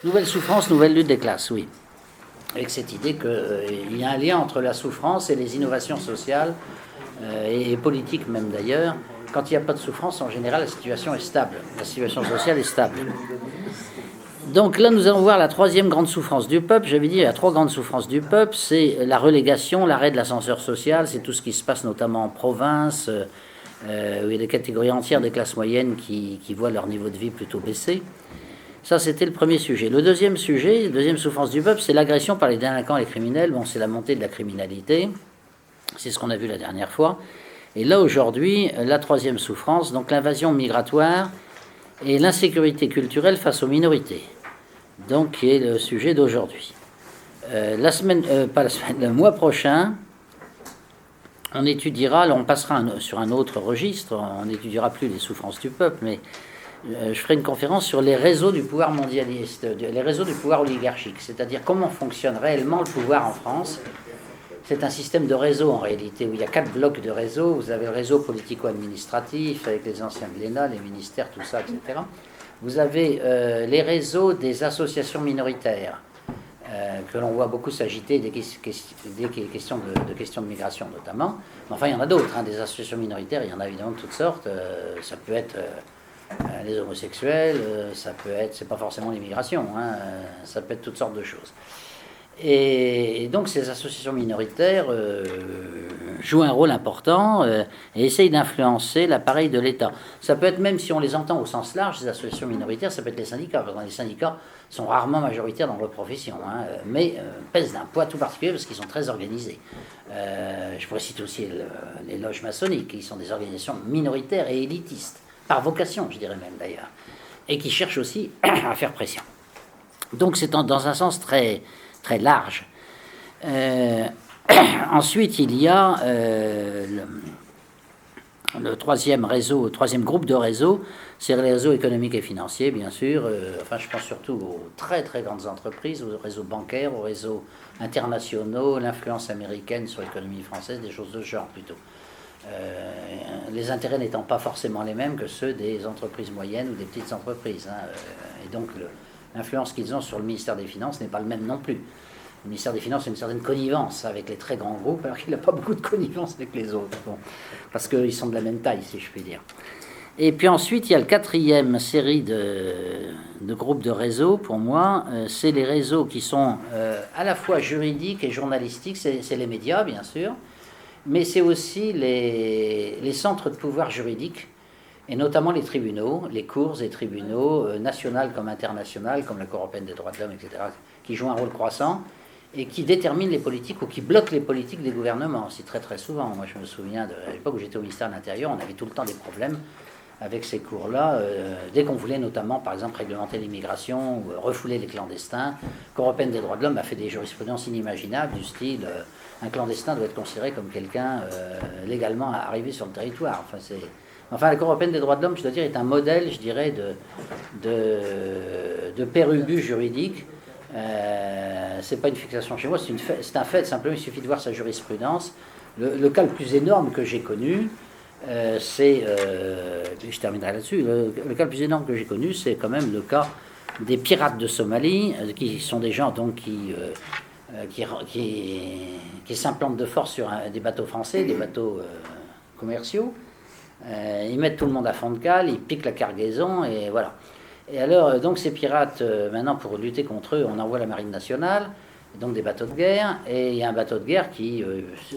Nouvelle souffrance, nouvelle lutte des classes, oui. Avec cette idée qu'il y a un lien entre la souffrance et les innovations sociales et politiques même d'ailleurs. Quand il n'y a pas de souffrance, en général, la situation est stable. La situation sociale est stable. Donc là, nous allons voir la troisième grande souffrance du peuple. J'avais dit, il y a trois grandes souffrances du peuple. C'est la relégation, l'arrêt de l'ascenseur social. C'est tout ce qui se passe notamment en province, où il y a des catégories entières des classes moyennes qui voient leur niveau de vie plutôt baisser. Ça, c'était le premier sujet. Le deuxième sujet, deuxième souffrance du peuple, c'est l'agression par les délinquants et les criminels. Bon, c'est la montée de la criminalité. C'est ce qu'on a vu la dernière fois. Et là, aujourd'hui, la troisième souffrance, donc l'invasion migratoire et l'insécurité culturelle face aux minorités. Donc, qui est le sujet d'aujourd'hui. Le mois prochain, on étudiera, alors on passera sur un autre registre, on n'étudiera plus les souffrances du peuple, mais je ferai une conférence sur les réseaux du pouvoir mondialiste, les réseaux du pouvoir oligarchique, c'est-à-dire comment fonctionne réellement le pouvoir en France. C'est un système de réseau en réalité, où il y a 4 blocs de réseaux. Vous avez le réseau politico-administratif, avec les anciens de l'ENA, les ministères, tout ça, etc. Vous avez les réseaux des associations minoritaires, que l'on voit beaucoup s'agiter dès qu'il est question de migration notamment. Mais enfin, il y en a d'autres, des associations minoritaires, il y en a évidemment de toutes sortes. Ça peut être les homosexuels, ça peut être, c'est pas forcément l'immigration, ça peut être toutes sortes de choses. Et donc ces associations minoritaires jouent un rôle important et essayent d'influencer l'appareil de l'État. Ça peut être, même si on les entend au sens large, ces associations minoritaires, ça peut être les syndicats. Parce que les syndicats sont rarement majoritaires dans leur profession, mais pèsent d'un poids tout particulier parce qu'ils sont très organisés. Je pourrais citer aussi les loges maçonniques, qui sont des organisations minoritaires et élitistes, par vocation, je dirais même d'ailleurs, et qui cherchent aussi à faire pression. Donc c'est dans un sens très large. Ensuite, il y a le troisième groupe de réseaux, c'est les réseaux économiques et financiers, bien sûr. Je pense surtout aux très très grandes entreprises, aux réseaux bancaires, aux réseaux internationaux, l'influence américaine sur l'économie française, des choses de ce genre plutôt. Les intérêts n'étant pas forcément les mêmes que ceux des entreprises moyennes ou des petites entreprises. Et donc l'influence qu'ils ont sur le ministère des Finances n'est pas le même non plus. Le ministère des Finances a une certaine connivence avec les très grands groupes, alors qu'il n'a pas beaucoup de connivence avec les autres. Bon, parce qu'ils sont de la même taille, si je puis dire. Et puis ensuite, il y a le quatrième série de groupes de réseaux, pour moi. C'est les réseaux qui sont à la fois juridiques et journalistiques. C'est les médias, bien sûr. Mais c'est aussi les centres de pouvoir juridique, et notamment les tribunaux, les cours et tribunaux, nationaux comme internationaux, comme la Cour européenne des droits de l'homme, etc., qui jouent un rôle croissant et qui déterminent les politiques ou qui bloquent les politiques des gouvernements. C'est très très souvent. Moi, je me souviens de l'époque où j'étais au ministère de l'Intérieur, on avait tout le temps des problèmes avec ces cours-là, dès qu'on voulait notamment, par exemple, réglementer l'immigration ou refouler les clandestins. La Cour européenne des droits de l'homme a fait des jurisprudences inimaginables du style un clandestin doit être considéré comme quelqu'un légalement arrivé sur le territoire. La Cour européenne des droits de l'homme, je dois dire, est un modèle, je dirais, de pérubus juridique. C'est pas une fixation chez moi, c'est un fait. Simplement, il suffit de voir sa jurisprudence. Le cas le plus énorme que j'ai connu, je terminerai là-dessus, le cas le plus énorme que j'ai connu, c'est quand même le cas des pirates de Somalie, qui sont des gens donc qui s'implantent de force sur des bateaux français, des bateaux commerciaux. Ils mettent tout le monde à fond de cale, ils piquent la cargaison, et voilà. Et alors, donc ces pirates, maintenant, pour lutter contre eux, on envoie la marine nationale, donc des bateaux de guerre, et il y a un bateau de guerre qui,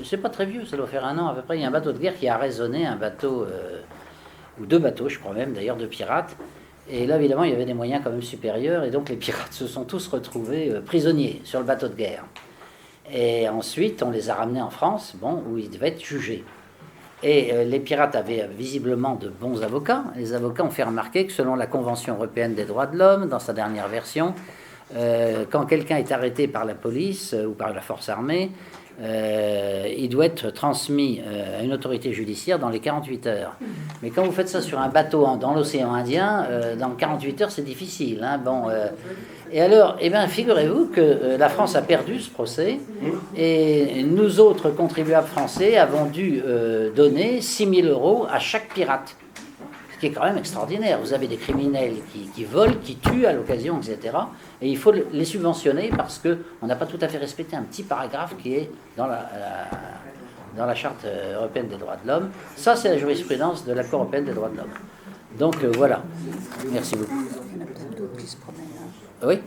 c'est pas très vieux, ça doit faire 1 an à peu près, il y a un bateau de guerre qui a arraisonné un bateau, ou 2 bateaux, je crois même, d'ailleurs, de pirates. Et là, évidemment, il y avait des moyens quand même supérieurs, et donc les pirates se sont tous retrouvés prisonniers sur le bateau de guerre. Et ensuite, on les a ramenés en France, où ils devaient être jugés. Et les pirates avaient visiblement de bons avocats. Les avocats ont fait remarquer que selon la Convention européenne des droits de l'homme, dans sa dernière version, quand quelqu'un est arrêté par la police ou par la force armée, il doit être transmis à une autorité judiciaire dans les 48 heures. Mais quand vous faites ça sur un bateau dans l'océan Indien, dans 48 heures, c'est difficile. Et alors, figurez-vous que la France a perdu ce procès, et nous autres contribuables français avons dû donner 6 000 € à chaque pirate. Ce qui est quand même extraordinaire. Vous avez des criminels qui volent, qui tuent à l'occasion, etc. Et il faut les subventionner parce qu'on n'a pas tout à fait respecté un petit paragraphe qui est dans la Charte européenne des droits de l'homme. Ça, c'est la jurisprudence de la Cour européenne des droits de l'homme. Donc voilà. Merci beaucoup. Il y en a peut-être d'autres qui se promènent. Oui.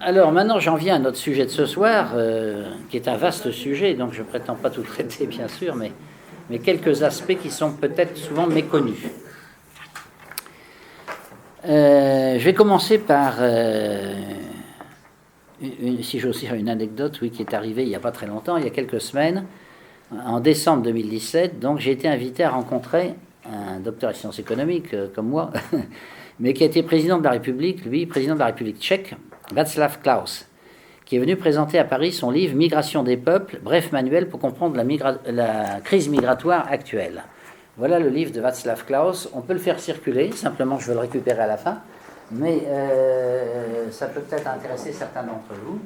Alors maintenant, j'en viens à notre sujet de ce soir, qui est un vaste sujet, donc je ne prétends pas tout traiter, bien sûr, mais quelques aspects qui sont peut-être souvent méconnus. Je vais commencer par, si j'ose dire, une anecdote, oui, qui est arrivée il n'y a pas très longtemps, il y a quelques semaines, en décembre 2017. Donc j'ai été invité à rencontrer un docteur en sciences économiques, comme moi, mais qui a été président de la République, lui, président de la République tchèque, Václav Klaus, qui est venu présenter à Paris son livre « Migration des peuples, bref manuel pour comprendre la crise migratoire actuelle ». Voilà le livre de Václav Klaus. On peut le faire circuler, simplement je veux le récupérer à la fin, mais ça peut peut-être intéresser certains d'entre vous.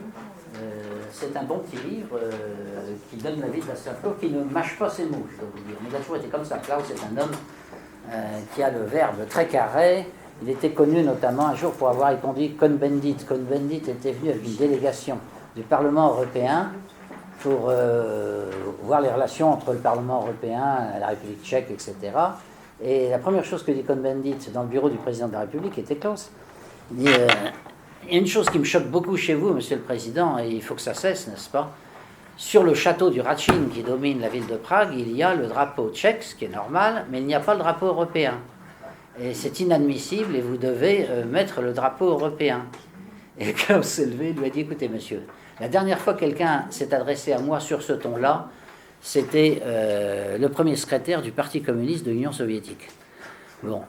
C'est un bon petit livre qui donne la vie de Václav Klaus, qui ne mâche pas ses mots, je dois vous dire. Mais il a toujours été comme ça. Klaus est un homme qui a le verbe très carré. Il était connu notamment un jour pour avoir conduit Cohn-Bendit. Cohn-Bendit était venu avec une délégation du Parlement européen pour voir les relations entre le Parlement européen, la République tchèque, etc. Et la première chose que dit Cohn-Bendit dans le bureau du président de la République était Klaus. Il dit il y a une chose qui me choque beaucoup chez vous, Monsieur le Président, et il faut que ça cesse, n'est-ce pas? Sur le château du Ratchin qui domine la ville de Prague, il y a le drapeau tchèque, ce qui est normal, mais il n'y a pas le drapeau européen. Et c'est inadmissible et vous devez mettre le drapeau européen. Et Klaus s'est levé, il lui a dit, écoutez monsieur, la dernière fois que quelqu'un s'est adressé à moi sur ce ton-là, c'était le premier secrétaire du Parti communiste de l'Union soviétique. Bon,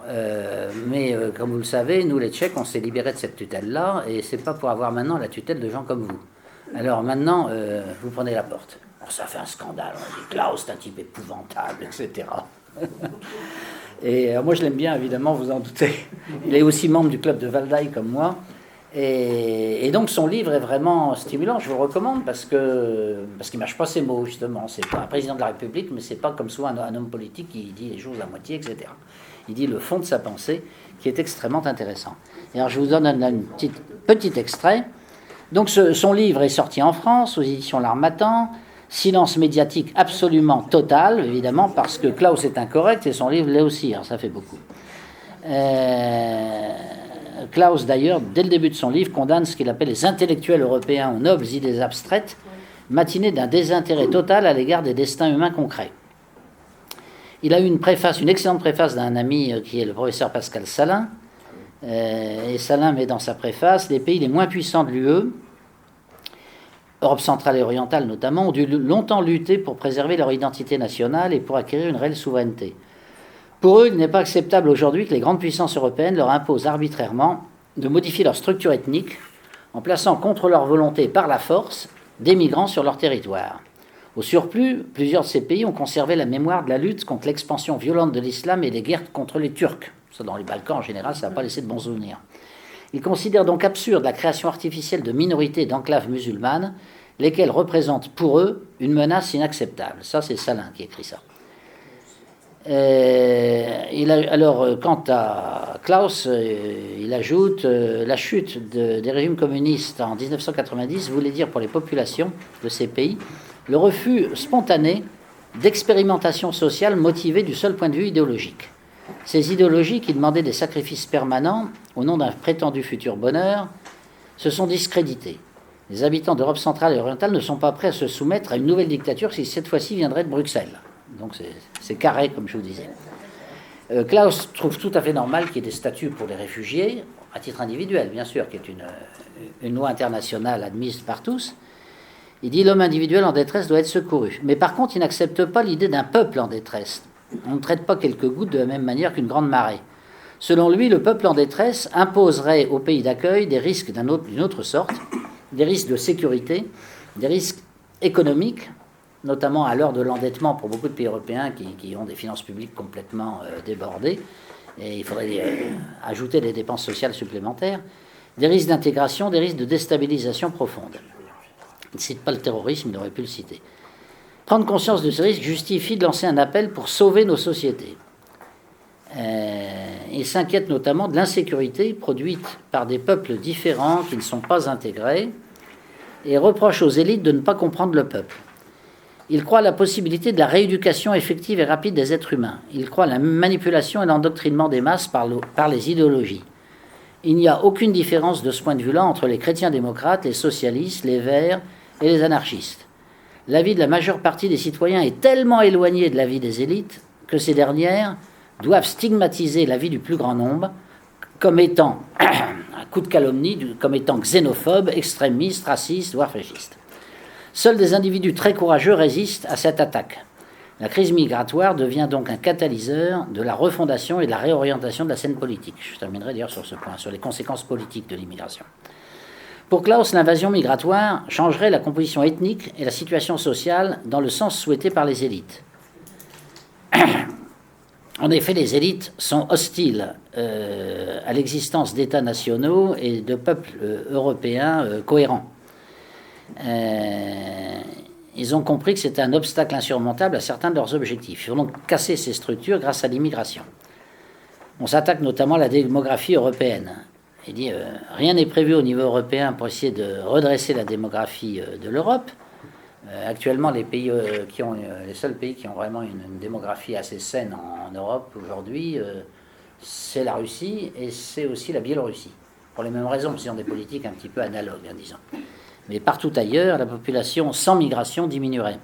mais comme vous le savez, nous les Tchèques, on s'est libérés de cette tutelle-là, et c'est pas pour avoir maintenant la tutelle de gens comme vous. Alors maintenant, vous prenez la porte. Alors, ça fait un scandale, on dit Klaus, c'est un type épouvantable, etc. Et moi je l'aime bien, évidemment, vous en doutez. Il est aussi membre du club de Valdai comme moi. Et donc son livre est vraiment stimulant, je vous le recommande, parce qu'il ne mâche pas ses mots, justement. C'est pas un président de la République, mais c'est pas comme souvent un homme politique qui dit les choses à moitié, etc. Il dit le fond de sa pensée, qui est extrêmement intéressant. Et alors je vous donne un petit extrait. Donc son livre est sorti en France, aux éditions L'Harmattan. Silence médiatique absolument total, évidemment, parce que Klaus est incorrect et son livre l'est aussi, alors ça fait beaucoup. Klaus, d'ailleurs, dès le début de son livre, condamne ce qu'il appelle les intellectuels européens aux nobles idées abstraites, matinés d'un désintérêt total à l'égard des destins humains concrets. Il a eu une excellente préface d'un ami qui est le professeur Pascal Salin, et Salin met dans sa préface « Les pays les moins puissants de l'UE, Europe centrale et orientale notamment, ont dû longtemps lutter pour préserver leur identité nationale et pour acquérir une réelle souveraineté. Pour eux, il n'est pas acceptable aujourd'hui que les grandes puissances européennes leur imposent arbitrairement de modifier leur structure ethnique en plaçant contre leur volonté par la force des migrants sur leur territoire. Au surplus, plusieurs de ces pays ont conservé la mémoire de la lutte contre l'expansion violente de l'islam et des guerres contre les Turcs. Ça, dans les Balkans, en général, ça n'a pas laissé de bons souvenirs. Ils considèrent donc absurde la création artificielle de minorités et d'enclaves musulmanes, lesquelles représentent pour eux une menace inacceptable. Ça, c'est Salin qui écrit ça. Alors, quant à Klaus, il ajoute la chute des régimes communistes en 1990 voulait dire pour les populations de ces pays le refus spontané d'expérimentation sociale motivée du seul point de vue idéologique. Ces idéologies qui demandaient des sacrifices permanents au nom d'un prétendu futur bonheur se sont discréditées. Les habitants d'Europe centrale et orientale ne sont pas prêts à se soumettre à une nouvelle dictature qui cette fois-ci viendrait de Bruxelles. Donc c'est carré, comme je vous disais. Klaus trouve tout à fait normal qu'il y ait des statuts pour les réfugiés, à titre individuel, bien sûr, qui est une loi internationale admise par tous. Il dit l'homme individuel en détresse doit être secouru. Mais par contre, il n'accepte pas l'idée d'un peuple en détresse. On ne traite pas quelques gouttes de la même manière qu'une grande marée. Selon lui, le peuple en détresse imposerait au pays d'accueil des risques d'une autre sorte, des risques de sécurité, des risques économiques, notamment à l'heure de l'endettement pour beaucoup de pays européens qui ont des finances publiques complètement débordées, et il faudrait ajouter des dépenses sociales supplémentaires, des risques d'intégration, des risques de déstabilisation profonde. Il ne cite pas le terrorisme, il aurait pu le citer. Prendre conscience de ces risques justifie de lancer un appel pour sauver nos sociétés. Il s'inquiète notamment de l'insécurité produite par des peuples différents qui ne sont pas intégrés et reproche aux élites de ne pas comprendre le peuple. Il croit à la possibilité de la rééducation effective et rapide des êtres humains. Il croit à la manipulation et l'endoctrinement des masses par les idéologies. Il n'y a aucune différence de ce point de vue-là entre les chrétiens démocrates, les socialistes, les verts et les anarchistes. L'avis de la majeure partie des citoyens est tellement éloigné de l'avis des élites que ces dernières doivent stigmatiser l'avis du plus grand nombre comme étant, un coup de calomnie, comme étant xénophobe, extrémiste, raciste, voire fasciste. Seuls des individus très courageux résistent à cette attaque. La crise migratoire devient donc un catalyseur de la refondation et de la réorientation de la scène politique. Je terminerai d'ailleurs sur ce point, sur les conséquences politiques de l'immigration. Pour Klaus, l'invasion migratoire changerait la composition ethnique et la situation sociale dans le sens souhaité par les élites. En effet, les élites sont hostiles à l'existence d'États nationaux et de peuples européens cohérents. Ils ont compris que c'était un obstacle insurmontable à certains de leurs objectifs. Ils vont donc casser ces structures grâce à l'immigration. On s'attaque notamment à la démographie européenne. Il dit rien n'est prévu au niveau européen pour essayer de redresser la démographie de l'Europe. Actuellement, les seuls pays qui ont vraiment une démographie assez saine en Europe aujourd'hui, c'est la Russie et c'est aussi la Biélorussie. Pour les mêmes raisons, ils ont des politiques un petit peu analogues, disons. Mais partout ailleurs, la population sans migration diminuerait.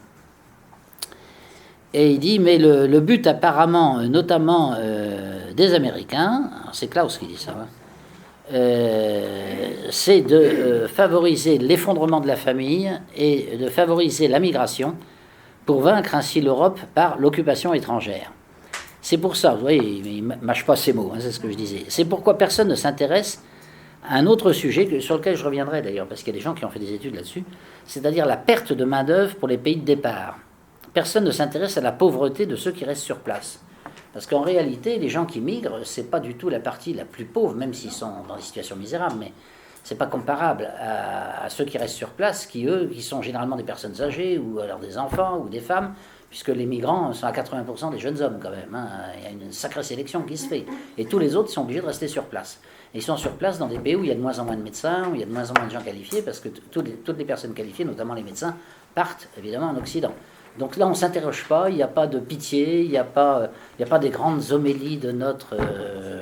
Et il dit, mais le but apparemment, notamment des Américains, c'est Klaus qui dit ça, c'est de favoriser l'effondrement de la famille et de favoriser la migration pour vaincre ainsi l'Europe par l'occupation étrangère. C'est pour ça, vous voyez, il ne mâche pas ses mots, c'est ce que je disais. C'est pourquoi personne ne s'intéresse à un autre sujet sur lequel je reviendrai d'ailleurs, parce qu'il y a des gens qui ont fait des études là-dessus, c'est-à-dire la perte de main-d'œuvre pour les pays de départ. Personne ne s'intéresse à la pauvreté de ceux qui restent sur place. Parce qu'en réalité, les gens qui migrent, c'est pas du tout la partie la plus pauvre, même s'ils sont dans des situations misérables, mais c'est pas comparable à ceux qui restent sur place, qui sont généralement des personnes âgées, ou alors des enfants, ou des femmes, puisque les migrants sont à 80% des jeunes hommes quand même. Il y a une sacrée sélection qui se fait. Et tous les autres sont obligés de rester sur place. Et ils sont sur place dans des pays où il y a de moins en moins de médecins, où il y a de moins en moins de gens qualifiés, parce que toutes les personnes qualifiées, notamment les médecins, partent évidemment en Occident. Donc là, on ne s'interroge pas, il n'y a pas de pitié, il n'y a pas des grandes homélies de notre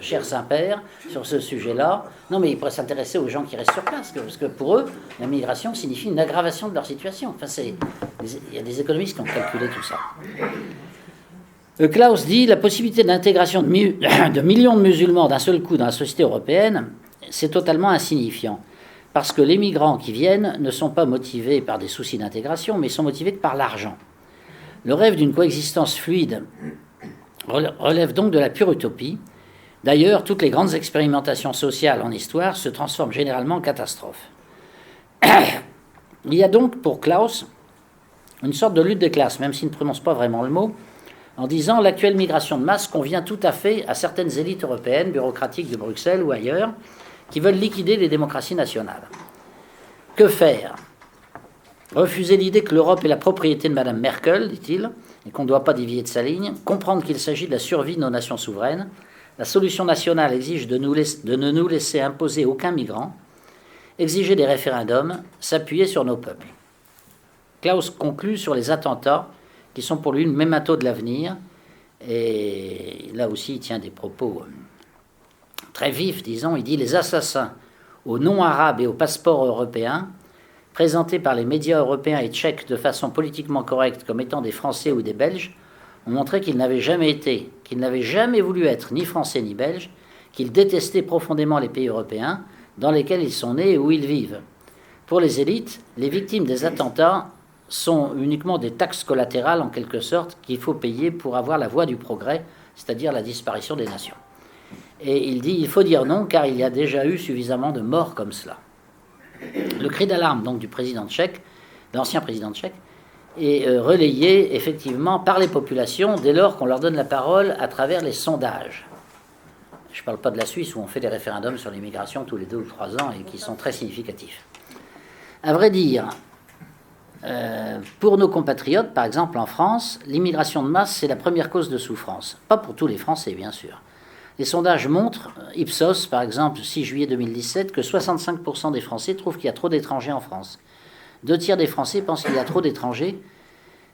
cher Saint-Père sur ce sujet-là. Non, mais il pourrait s'intéresser aux gens qui restent sur place, parce que pour eux, la migration signifie une aggravation de leur situation. Enfin, il y a des économistes qui ont calculé tout ça. Klaus dit la possibilité d'intégration de millions de musulmans d'un seul coup dans la société européenne, c'est totalement insignifiant. Parce que les migrants qui viennent ne sont pas motivés par des soucis d'intégration, mais sont motivés que par l'argent. Le rêve d'une coexistence fluide relève donc de la pure utopie. D'ailleurs, toutes les grandes expérimentations sociales en histoire se transforment généralement en catastrophes. Il y a donc pour Klaus une sorte de lutte des classes, même s'il ne prononce pas vraiment le mot, en disant l'actuelle migration de masse convient tout à fait à certaines élites européennes, bureaucratiques de Bruxelles ou ailleurs, qui veulent liquider les démocraties nationales. Que faire ? Refuser l'idée que l'Europe est la propriété de Mme Merkel, dit-il, et qu'on ne doit pas dévier de sa ligne, comprendre qu'il s'agit de la survie de nos nations souveraines. La solution nationale exige de ne nous laisser imposer aucun migrant, exiger des référendums, s'appuyer sur nos peuples. Klaus conclut sur les attentats qui sont pour lui une mémato de l'avenir, et là aussi il tient des propos très vifs, disons. Il dit « Les assassins aux noms arabes et aux passeports européens présentés par les médias européens et tchèques de façon politiquement correcte comme étant des Français ou des Belges, ont montré qu'ils n'avaient jamais été, qu'ils n'avaient jamais voulu être ni Français ni Belges, qu'ils détestaient profondément les pays européens dans lesquels ils sont nés et où ils vivent. Pour les élites, les victimes des attentats sont uniquement des taxes collatérales, en quelque sorte, qu'il faut payer pour avoir la voie du progrès, c'est-à-dire la disparition des nations. » Et il dit « Il faut dire non, car il y a déjà eu suffisamment de morts comme cela. » Le cri d'alarme donc du président tchèque, l'ancien président tchèque, est relayé effectivement par les populations dès lors qu'on leur donne la parole à travers les sondages. Je ne parle pas de la Suisse où on fait des référendums sur l'immigration tous les 2 ou 3 ans et qui sont très significatifs. À vrai dire, pour nos compatriotes, par exemple en France, l'immigration de masse, c'est la première cause de souffrance. Pas pour tous les Français, bien sûr. Les sondages montrent, Ipsos par exemple, 6 juillet 2017, que 65% des Français trouvent qu'il y a trop d'étrangers en France. 2 tiers des Français pensent qu'il y a trop d'étrangers,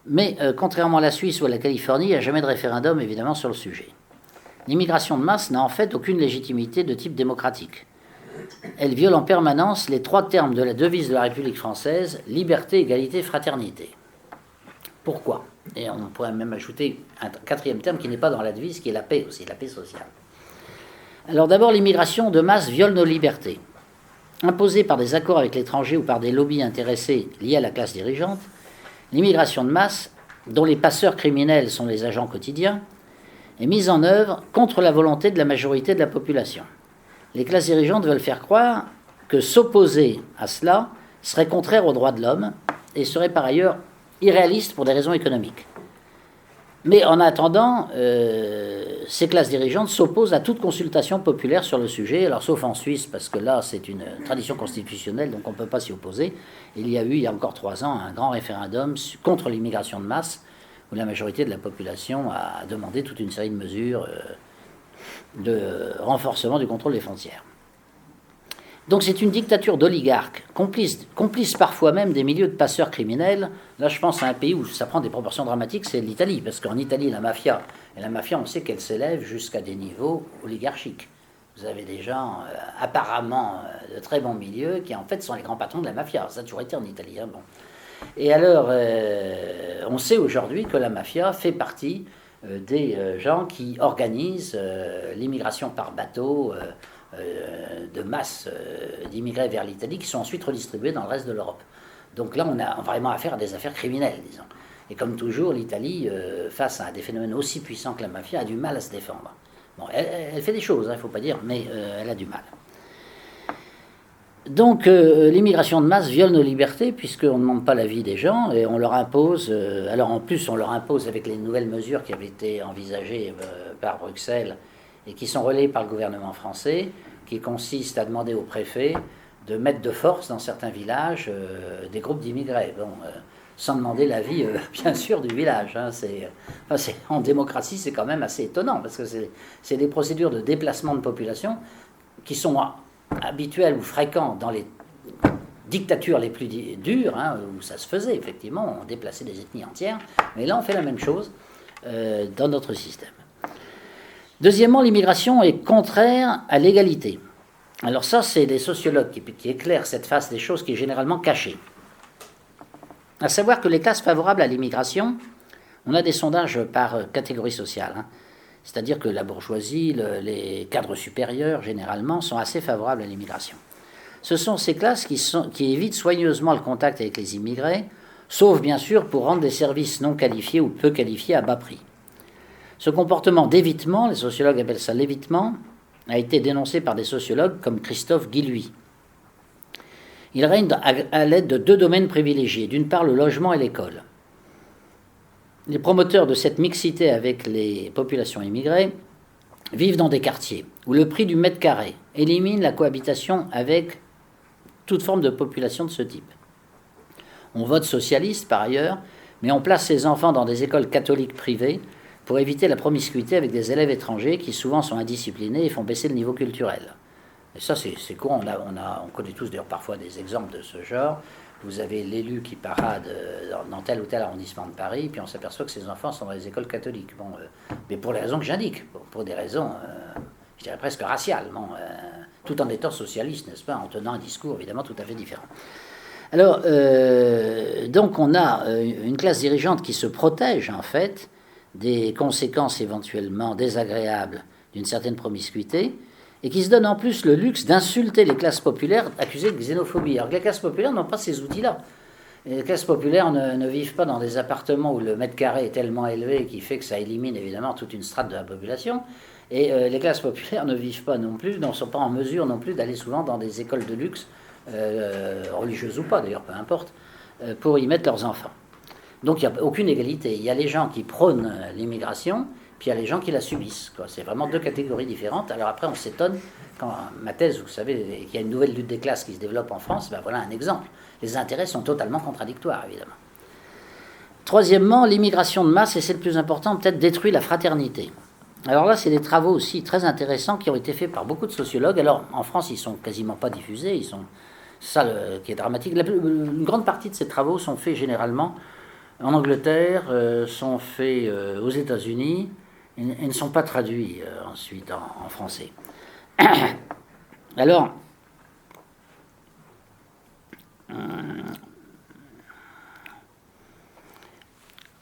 mais contrairement à la Suisse ou à la Californie, il n'y a jamais de référendum évidemment sur le sujet. L'immigration de masse n'a en fait aucune légitimité de type démocratique. Elle viole en permanence les 3 termes de la devise de la République française, liberté, égalité, fraternité. Pourquoi ? Et on pourrait même ajouter un 4e terme qui n'est pas dans la devise, qui est la paix aussi, la paix sociale. Alors d'abord, l'immigration de masse viole nos libertés. Imposée par des accords avec l'étranger ou par des lobbies intéressés liés à la classe dirigeante, l'immigration de masse, dont les passeurs criminels sont les agents quotidiens, est mise en œuvre contre la volonté de la majorité de la population. Les classes dirigeantes veulent faire croire que s'opposer à cela serait contraire aux droits de l'homme et serait par ailleurs irréaliste pour des raisons économiques. Mais en attendant, ces classes dirigeantes s'opposent à toute consultation populaire sur le sujet, alors sauf en Suisse, parce que là c'est une tradition constitutionnelle, donc on ne peut pas s'y opposer. Il y a eu, il y a encore 3 ans, un grand référendum contre l'immigration de masse, où la majorité de la population a demandé toute une série de mesures de renforcement du contrôle des frontières. Donc c'est une dictature d'oligarques, complice parfois même des milieux de passeurs criminels. Là je pense à un pays où ça prend des proportions dramatiques, c'est l'Italie, parce qu'en Italie la mafia on sait qu'elle s'élève jusqu'à des niveaux oligarchiques. Vous avez des gens apparemment de très bons milieux qui en fait sont les grands patrons de la mafia, ça a toujours été en Italie. Bon. Et alors on sait aujourd'hui que la mafia fait partie des gens qui organisent l'immigration par bateau, de masse d'immigrés vers l'Italie qui sont ensuite redistribués dans le reste de l'Europe. Donc là, on a vraiment affaire à des affaires criminelles, disons. Et comme toujours, l'Italie, face à des phénomènes aussi puissants que la mafia, a du mal à se défendre. Bon, elle fait des choses, il ne faut pas dire, mais elle a du mal. Donc l'immigration de masse viole nos libertés puisqu'on ne demande pas l'avis des gens et on leur impose, alors en plus on leur impose avec les nouvelles mesures qui avaient été envisagées par Bruxelles et qui sont relayées par le gouvernement français, qui consistent à demander au préfet de mettre de force dans certains villages des groupes d'immigrés, sans demander l'avis bien sûr du village. Hein, en démocratie c'est quand même assez étonnant parce que c'est des procédures de déplacement de population qui sont habituelles ou fréquentes dans les dictatures les plus dures, hein, où ça se faisait effectivement, on déplaçait des ethnies entières, mais là on fait la même chose dans notre système. Deuxièmement, l'immigration est contraire à l'égalité. Alors ça, c'est des sociologues qui éclairent cette face des choses qui est généralement cachée. À savoir que les classes favorables à l'immigration, on a des sondages par catégorie sociale, hein. C'est-à-dire que la bourgeoisie, les cadres supérieurs, généralement, sont assez favorables à l'immigration. Ce sont ces classes qui évitent soigneusement le contact avec les immigrés, sauf bien sûr pour rendre des services non qualifiés ou peu qualifiés à bas prix. Ce comportement d'évitement, les sociologues appellent ça l'évitement, a été dénoncé par des sociologues comme Christophe Guilluy. Il règne à l'aide de 2 domaines privilégiés, d'une part le logement et l'école. Les promoteurs de cette mixité avec les populations immigrées vivent dans des quartiers où le prix du mètre carré élimine la cohabitation avec toute forme de population de ce type. On vote socialiste par ailleurs, mais on place ses enfants dans des écoles catholiques privées pour éviter la promiscuité avec des élèves étrangers qui souvent sont indisciplinés et font baisser le niveau culturel. Et ça, c'est courant. On connaît tous d'ailleurs parfois des exemples de ce genre. Vous avez l'élu qui parade dans tel ou tel arrondissement de Paris, puis on s'aperçoit que ses enfants sont dans les écoles catholiques. Bon, mais pour les raisons que j'indique, pour des raisons, je dirais presque raciales, tout en étant socialiste, n'est-ce pas, en tenant un discours évidemment tout à fait différent. Alors, donc on a une classe dirigeante qui se protège en fait des conséquences éventuellement désagréables d'une certaine promiscuité, et qui se donne en plus le luxe d'insulter les classes populaires accusées de xénophobie. Alors que les classes populaires n'ont pas ces outils-là. Les classes populaires ne vivent pas dans des appartements où le mètre carré est tellement élevé qui fait que ça élimine évidemment toute une strate de la population. Et les classes populaires ne vivent pas non plus, ne sont pas en mesure non plus d'aller souvent dans des écoles de luxe, religieuses ou pas d'ailleurs, peu importe, pour y mettre leurs enfants. Donc il n'y a aucune égalité. Il y a les gens qui prônent l'immigration, puis il y a les gens qui la subissent. C'est vraiment 2 catégories différentes. Alors après, on s'étonne, quand ma thèse, vous savez, qu'il y a une nouvelle lutte des classes qui se développe en France, ben voilà un exemple. Les intérêts sont totalement contradictoires, évidemment. Troisièmement, l'immigration de masse, et c'est le plus important, peut-être détruit la fraternité. Alors là, c'est des travaux aussi très intéressants qui ont été faits par beaucoup de sociologues. Alors, en France, ils sont quasiment pas diffusés. C'est ça qui est dramatique. Une grande partie de ces travaux sont faits généralement en Angleterre, sont faits aux États-Unis et ne sont pas traduits ensuite en français. Alors,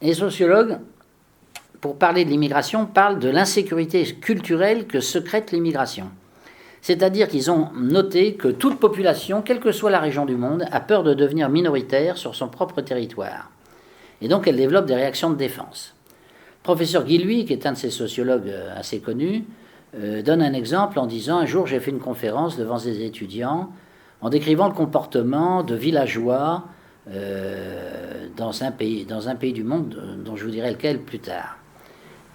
les sociologues, pour parler de l'immigration, parlent de l'insécurité culturelle que secrète l'immigration. C'est-à-dire qu'ils ont noté que toute population, quelle que soit la région du monde, a peur de devenir minoritaire sur son propre territoire. Et donc elle développe des réactions de défense. Le professeur Guilhuy, qui est un de ces sociologues assez connus, donne un exemple en disant: un jour j'ai fait une conférence devant des étudiants en décrivant le comportement de villageois dans un pays du monde dont je vous dirai lequel plus tard.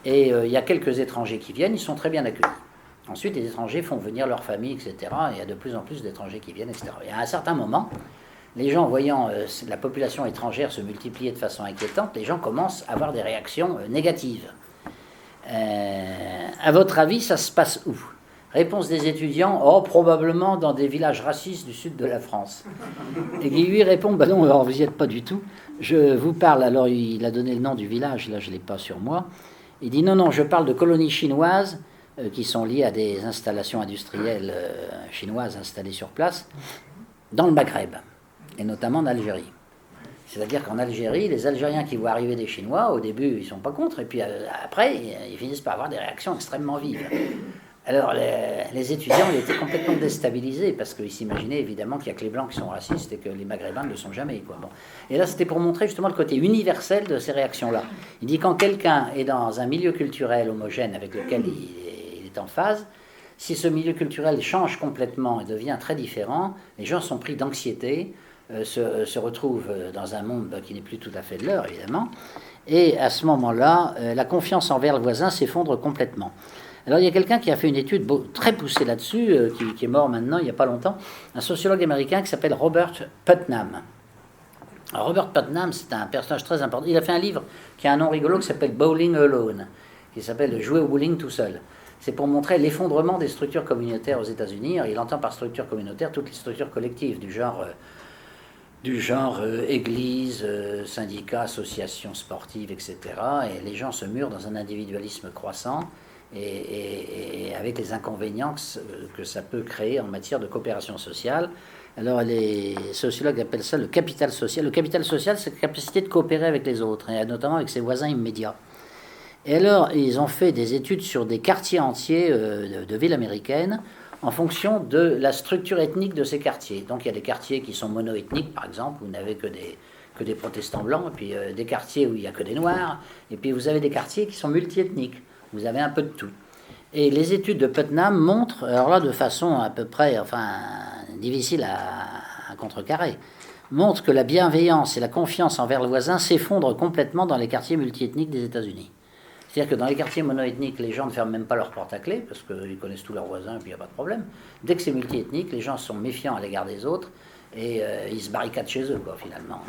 Et il y a quelques étrangers qui viennent, ils sont très bien accueillis. Ensuite, les étrangers font venir leur famille, etc. Et il y a de plus en plus d'étrangers qui viennent, etc. Et à un certain moment, les gens, voyant la population étrangère se multiplier de façon inquiétante, les gens commencent à avoir des réactions négatives. À votre avis, ça se passe où? Réponse des étudiants: oh, probablement dans des villages racistes du sud de la France. Et qui lui répond: bah non, alors vous n'y êtes pas du tout. Je vous parle, alors il a donné le nom du village, là je ne l'ai pas sur moi. Il dit: non, je parle de colonies chinoises qui sont liées à des installations industrielles chinoises installées sur place dans le Maghreb, et notamment en Algérie. C'est-à-dire qu'en Algérie, les Algériens qui voient arriver des Chinois, au début, ils ne sont pas contre, et puis après, ils finissent par avoir des réactions extrêmement vives. Alors, les étudiants, ils étaient complètement déstabilisés, parce qu'ils s'imaginaient évidemment qu'il n'y a que les Blancs qui sont racistes et que les Maghrébins ne le sont jamais, quoi. Bon. Et là, c'était pour montrer justement le côté universel de ces réactions-là. Il dit: quand quelqu'un est dans un milieu culturel homogène avec lequel il est en phase, si ce milieu culturel change complètement et devient très différent, les gens sont pris d'anxiété, se retrouvent dans un monde qui n'est plus tout à fait de leur, évidemment. Et à ce moment-là, la confiance envers le voisin s'effondre complètement. Alors il y a quelqu'un qui a fait une étude très poussée là-dessus, qui est mort maintenant, il n'y a pas longtemps, un sociologue américain qui s'appelle Robert Putnam. Alors, Robert Putnam, c'est un personnage très important. Il a fait un livre qui a un nom rigolo qui s'appelle Bowling Alone, qui s'appelle Jouer au bowling tout seul. C'est pour montrer l'effondrement des structures communautaires aux États-Unis. Il entend par structure communautaire toutes les structures collectives du genre église, syndicats, associations sportives, etc. Et les gens se murent dans un individualisme croissant et avec les inconvénients que ça peut créer en matière de coopération sociale. Alors les sociologues appellent ça le capital social. Le capital social, c'est la capacité de coopérer avec les autres, et notamment avec ses voisins immédiats. Et alors, ils ont fait des études sur des quartiers entiers de villes américaines en fonction de la structure ethnique de ces quartiers. Donc il y a des quartiers qui sont monoethniques, par exemple, où vous n'avez que des protestants blancs, et puis des quartiers où il n'y a que des noirs, et puis vous avez des quartiers qui sont multiethniques. Vous avez un peu de tout. Et les études de Putnam montrent, alors là de façon à peu près, difficile à contrecarrer, montrent que la bienveillance et la confiance envers le voisin s'effondrent complètement dans les quartiers multiethniques des États-Unis. C'est-à-dire que dans les quartiers monoethniques, les gens ne ferment même pas leur porte à clé, parce qu'ils connaissent tous leurs voisins et puis il n'y a pas de problème. Dès que c'est multiethnique, les gens sont méfiants à l'égard des autres et ils se barricadent chez eux, quoi, finalement.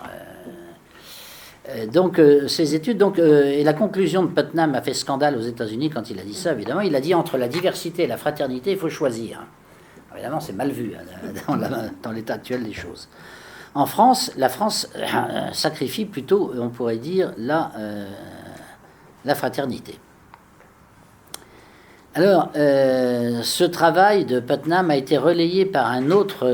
Ces études, et la conclusion de Putnam a fait scandale aux États-Unis quand il a dit ça, évidemment. Il a dit: entre la diversité et la fraternité, il faut choisir. Alors, évidemment, c'est mal vu dans l'état actuel des choses. En France, la France sacrifie plutôt, on pourrait dire, la fraternité. Alors, ce travail de Putnam a été relayé par un autre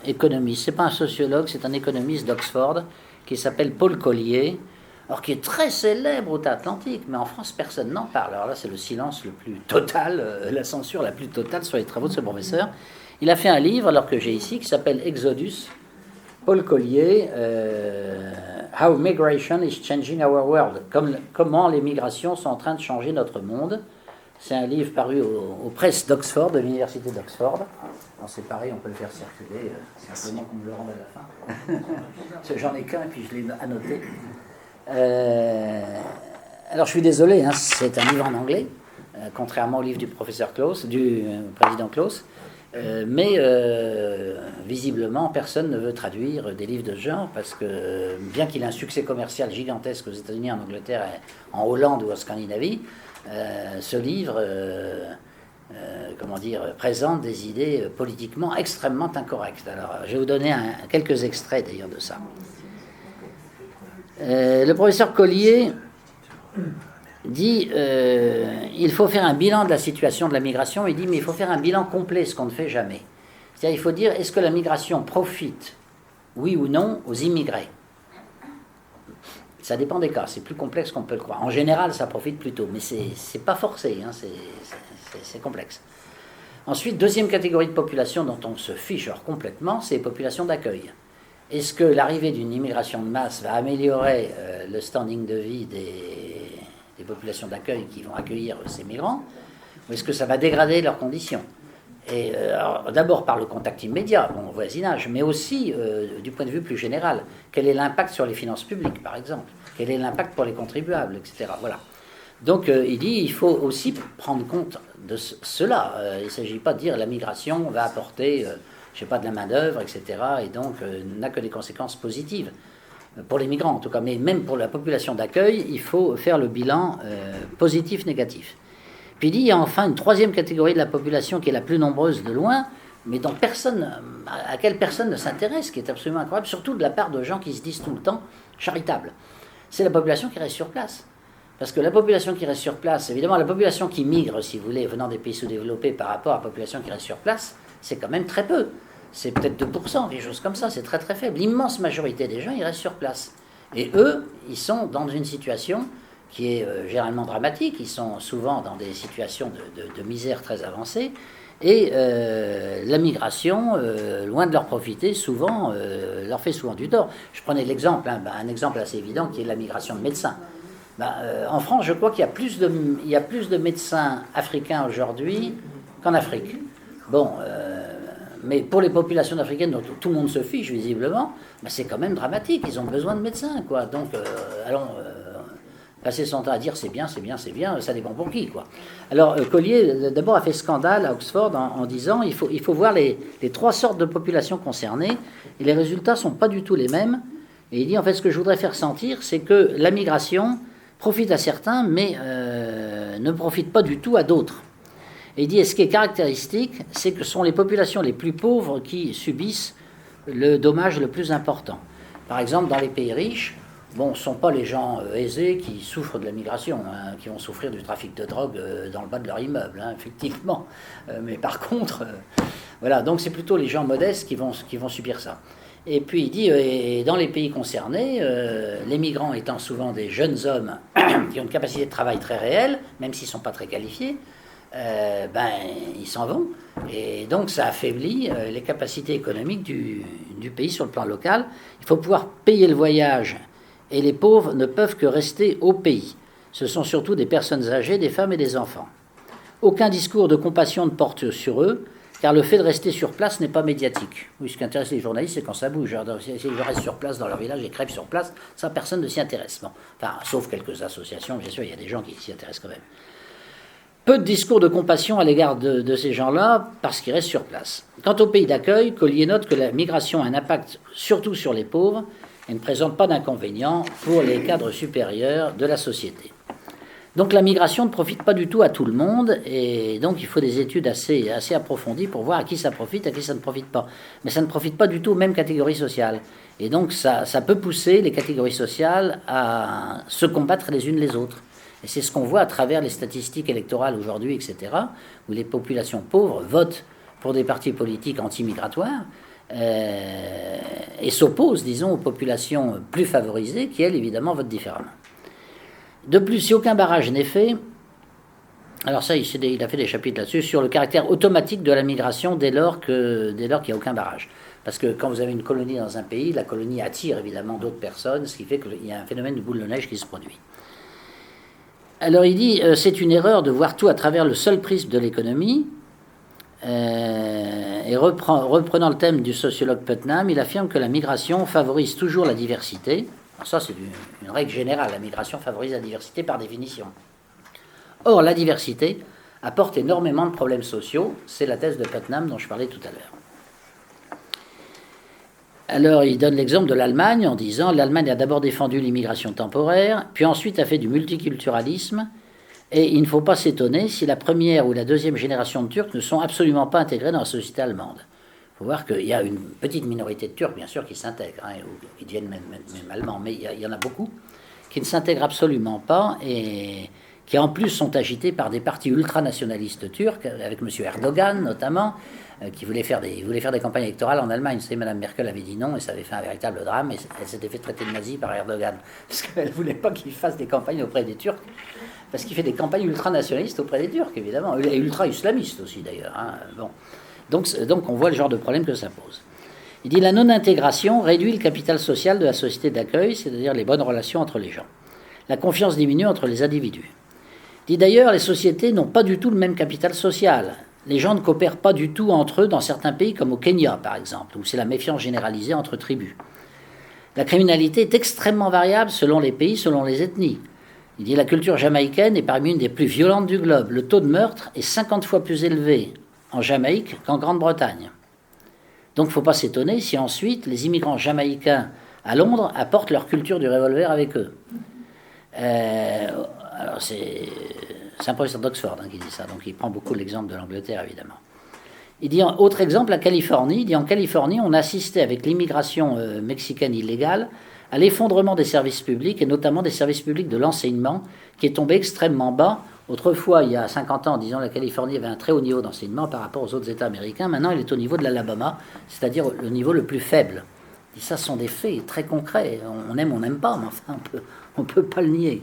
économiste. Ce n'est pas un sociologue, c'est un économiste d'Oxford qui s'appelle Paul Collier, alors qui est très célèbre outre-Atlantique, mais en France, personne n'en parle. Alors là, c'est le silence le plus total, la censure la plus totale sur les travaux de ce professeur. Il a fait un livre, alors que j'ai ici, qui s'appelle Exodus. Paul Collier, How Migration is Changing Our World. Comment les migrations sont en train de changer notre monde. C'est un livre paru aux presses d'Oxford, de l'université d'Oxford. Alors c'est pareil, on peut le faire circuler, simplement qu'on me le rende à la fin. Parce que j'en ai qu'un et puis je l'ai annoté. Alors je suis désolé, c'est un livre en anglais, contrairement au livre du professeur Claus, du président Claus. Mais visiblement, personne ne veut traduire des livres de ce genre parce que, bien qu'il ait un succès commercial gigantesque aux États-Unis, en Angleterre, en Hollande ou en Scandinavie, ce livre, présente des idées politiquement extrêmement incorrectes. Alors, je vais vous donner quelques extraits d'ailleurs de ça. Le professeur Collier dit il faut faire un bilan de la situation de la migration. Il dit mais il faut faire un bilan complet, ce qu'on ne fait jamais. C'est-à-dire il faut dire est-ce que la migration profite, oui ou non, aux immigrés. Ça dépend des cas, c'est plus complexe qu'on peut le croire. En général, ça profite plutôt, mais c'est pas forcé, hein, c'est complexe. Ensuite, deuxième catégorie de population dont on se fiche complètement, c'est les populations d'accueil. Est-ce que l'arrivée d'une immigration de masse va améliorer le standing de vie des populations d'accueil qui vont accueillir ces migrants, ou est-ce que ça va dégrader leurs conditions? Et d'abord par le contact immédiat, bon, voisinage, mais aussi du point de vue plus général. Quel est l'impact sur les finances publiques, par exemple? Quel est l'impact pour les contribuables, etc. Voilà. Donc il dit il faut aussi prendre compte de cela. Il ne s'agit pas de dire la migration va apporter, je sais pas, de la main-d'œuvre, etc. et donc n'a que des conséquences positives. Pour les migrants en tout cas, mais même pour la population d'accueil, il faut faire le bilan positif-négatif. Puis il dit il y a enfin une troisième catégorie de la population qui est la plus nombreuse de loin, mais dont à laquelle personne ne s'intéresse, qui est absolument incroyable, surtout de la part de gens qui se disent tout le temps charitables. C'est la population qui reste sur place. Parce que la population qui reste sur place, évidemment la population qui migre, si vous voulez, venant des pays sous-développés par rapport à la population qui reste sur place, c'est quand même très peu. C'est peut-être 2%, quelque chose comme ça, c'est très très faible. L'immense majorité des gens, ils restent sur place. Et eux, ils sont dans une situation qui est généralement dramatique, ils sont souvent dans des situations de misère très avancée, et la migration, loin de leur profiter, souvent, leur fait souvent du tort. Je prenais l'exemple, un exemple assez évident, qui est la migration de médecins. En France, je crois qu'il y a plus de médecins africains aujourd'hui qu'en Afrique. Bon, mais pour les populations africaines dont tout le monde se fiche visiblement, c'est quand même dramatique. Ils ont besoin de médecins, quoi. Donc, allons passer son temps à dire c'est bien, c'est bien, c'est bien, ça dépend pour qui, quoi. Alors, Collier, d'abord, a fait scandale à Oxford en disant il faut voir les trois sortes de populations concernées, et les résultats ne sont pas du tout les mêmes. Et il dit, en fait, ce que je voudrais faire sentir, c'est que la migration profite à certains, mais ne profite pas du tout à d'autres. Et il dit, et ce qui est caractéristique, c'est que ce sont les populations les plus pauvres qui subissent le dommage le plus important. Par exemple, dans les pays riches, ce ne sont pas les gens aisés qui souffrent de la migration, hein, qui vont souffrir du trafic de drogue dans le bas de leur immeuble, hein, effectivement. Mais par contre, voilà, donc c'est plutôt les gens modestes qui vont subir ça. Et puis il dit, et dans les pays concernés, les migrants étant souvent des jeunes hommes qui ont une capacité de travail très réelle, même s'ils ne sont pas très qualifiés, ils s'en vont. Et donc ça affaiblit les capacités économiques du pays sur le plan local. Il faut pouvoir payer le voyage, et les pauvres ne peuvent que rester au pays. Ce sont surtout des personnes âgées, des femmes et des enfants. Aucun discours de compassion ne porte sur eux, car le fait de rester sur place n'est pas médiatique. Oui, ce qui intéresse les journalistes, c'est quand ça bouge. Alors, si ils restent sur place dans leur village et crèvent sur place, ça, personne ne s'y intéresse. Bon. Enfin, sauf quelques associations, bien sûr, il y a des gens qui s'y intéressent quand même. Peu de discours de compassion à l'égard de ces gens-là, parce qu'ils restent sur place. Quant au pays d'accueil, Collier note que la migration a un impact surtout sur les pauvres et ne présente pas d'inconvénients pour les cadres supérieurs de la société. Donc la migration ne profite pas du tout à tout le monde, et donc il faut des études assez approfondies pour voir à qui ça profite, à qui ça ne profite pas. Mais ça ne profite pas du tout aux mêmes catégories sociales. Et donc ça peut pousser les catégories sociales à se combattre les unes les autres. Et c'est ce qu'on voit à travers les statistiques électorales aujourd'hui, etc., où les populations pauvres votent pour des partis politiques anti-migratoires et s'opposent, disons, aux populations plus favorisées qui, elles, évidemment, votent différemment. De plus, si aucun barrage n'est fait, alors ça, il a fait des chapitres là-dessus, sur le caractère automatique de la migration dès lors qu'il n'y a aucun barrage. Parce que quand vous avez une colonie dans un pays, la colonie attire évidemment d'autres personnes, ce qui fait qu'il y a un phénomène de boule de neige qui se produit. Alors il dit, c'est une erreur de voir tout à travers le seul prisme de l'économie. Et reprenant le thème du sociologue Putnam, il affirme que la migration favorise toujours la diversité. Alors ça, c'est une règle générale. La migration favorise la diversité par définition. Or, la diversité apporte énormément de problèmes sociaux. C'est la thèse de Putnam dont je parlais tout à l'heure. Alors, il donne l'exemple de l'Allemagne en disant « L'Allemagne a d'abord défendu l'immigration temporaire, puis ensuite a fait du multiculturalisme, et il ne faut pas s'étonner si la première ou la deuxième génération de Turcs ne sont absolument pas intégrés dans la société allemande. » Il faut voir qu'il y a une petite minorité de Turcs, bien sûr, qui s'intègrent, ou qui deviennent même allemands, mais il y en a beaucoup qui ne s'intègrent absolument pas et qui en plus sont agités par des partis ultranationalistes turcs, avec M. Erdogan notamment, qui voulait faire des campagnes électorales en Allemagne. Vous savez, Mme Merkel avait dit non et ça avait fait un véritable drame et elle s'était fait traiter de nazi par Erdogan parce qu'elle ne voulait pas qu'il fasse des campagnes auprès des Turcs, parce qu'il fait des campagnes ultranationalistes auprès des Turcs, évidemment, et ultra-islamistes aussi d'ailleurs. Bon. Donc on voit le genre de problème que ça pose. Il dit la non-intégration réduit le capital social de la société d'accueil, c'est-à-dire les bonnes relations entre les gens. La confiance diminue entre les individus. Il dit d'ailleurs les sociétés n'ont pas du tout le même capital social. Les gens ne coopèrent pas du tout entre eux dans certains pays, comme au Kenya par exemple, où c'est la méfiance généralisée entre tribus. La criminalité est extrêmement variable selon les pays, selon les ethnies. Il dit la culture jamaïcaine est parmi une des plus violentes du globe. Le taux de meurtre est 50 fois plus élevé en Jamaïque qu'en Grande-Bretagne. Donc il ne faut pas s'étonner si ensuite les immigrants jamaïcains à Londres apportent leur culture du revolver avec eux. Alors c'est un professeur d'Oxford qui dit ça, donc il prend beaucoup l'exemple de l'Angleterre évidemment. Il dit, autre exemple, la Californie. Il dit, en Californie, on assistait avec l'immigration mexicaine illégale à l'effondrement des services publics, et notamment des services publics de l'enseignement, qui est tombé extrêmement bas. Autrefois, il y a 50 ans, disons, la Californie avait un très haut niveau d'enseignement par rapport aux autres États américains. Maintenant, elle est au niveau de l'Alabama, c'est-à-dire le niveau le plus faible. Et ça, ce sont des faits très concrets. On aime, on n'aime pas, mais enfin, on peut pas le nier.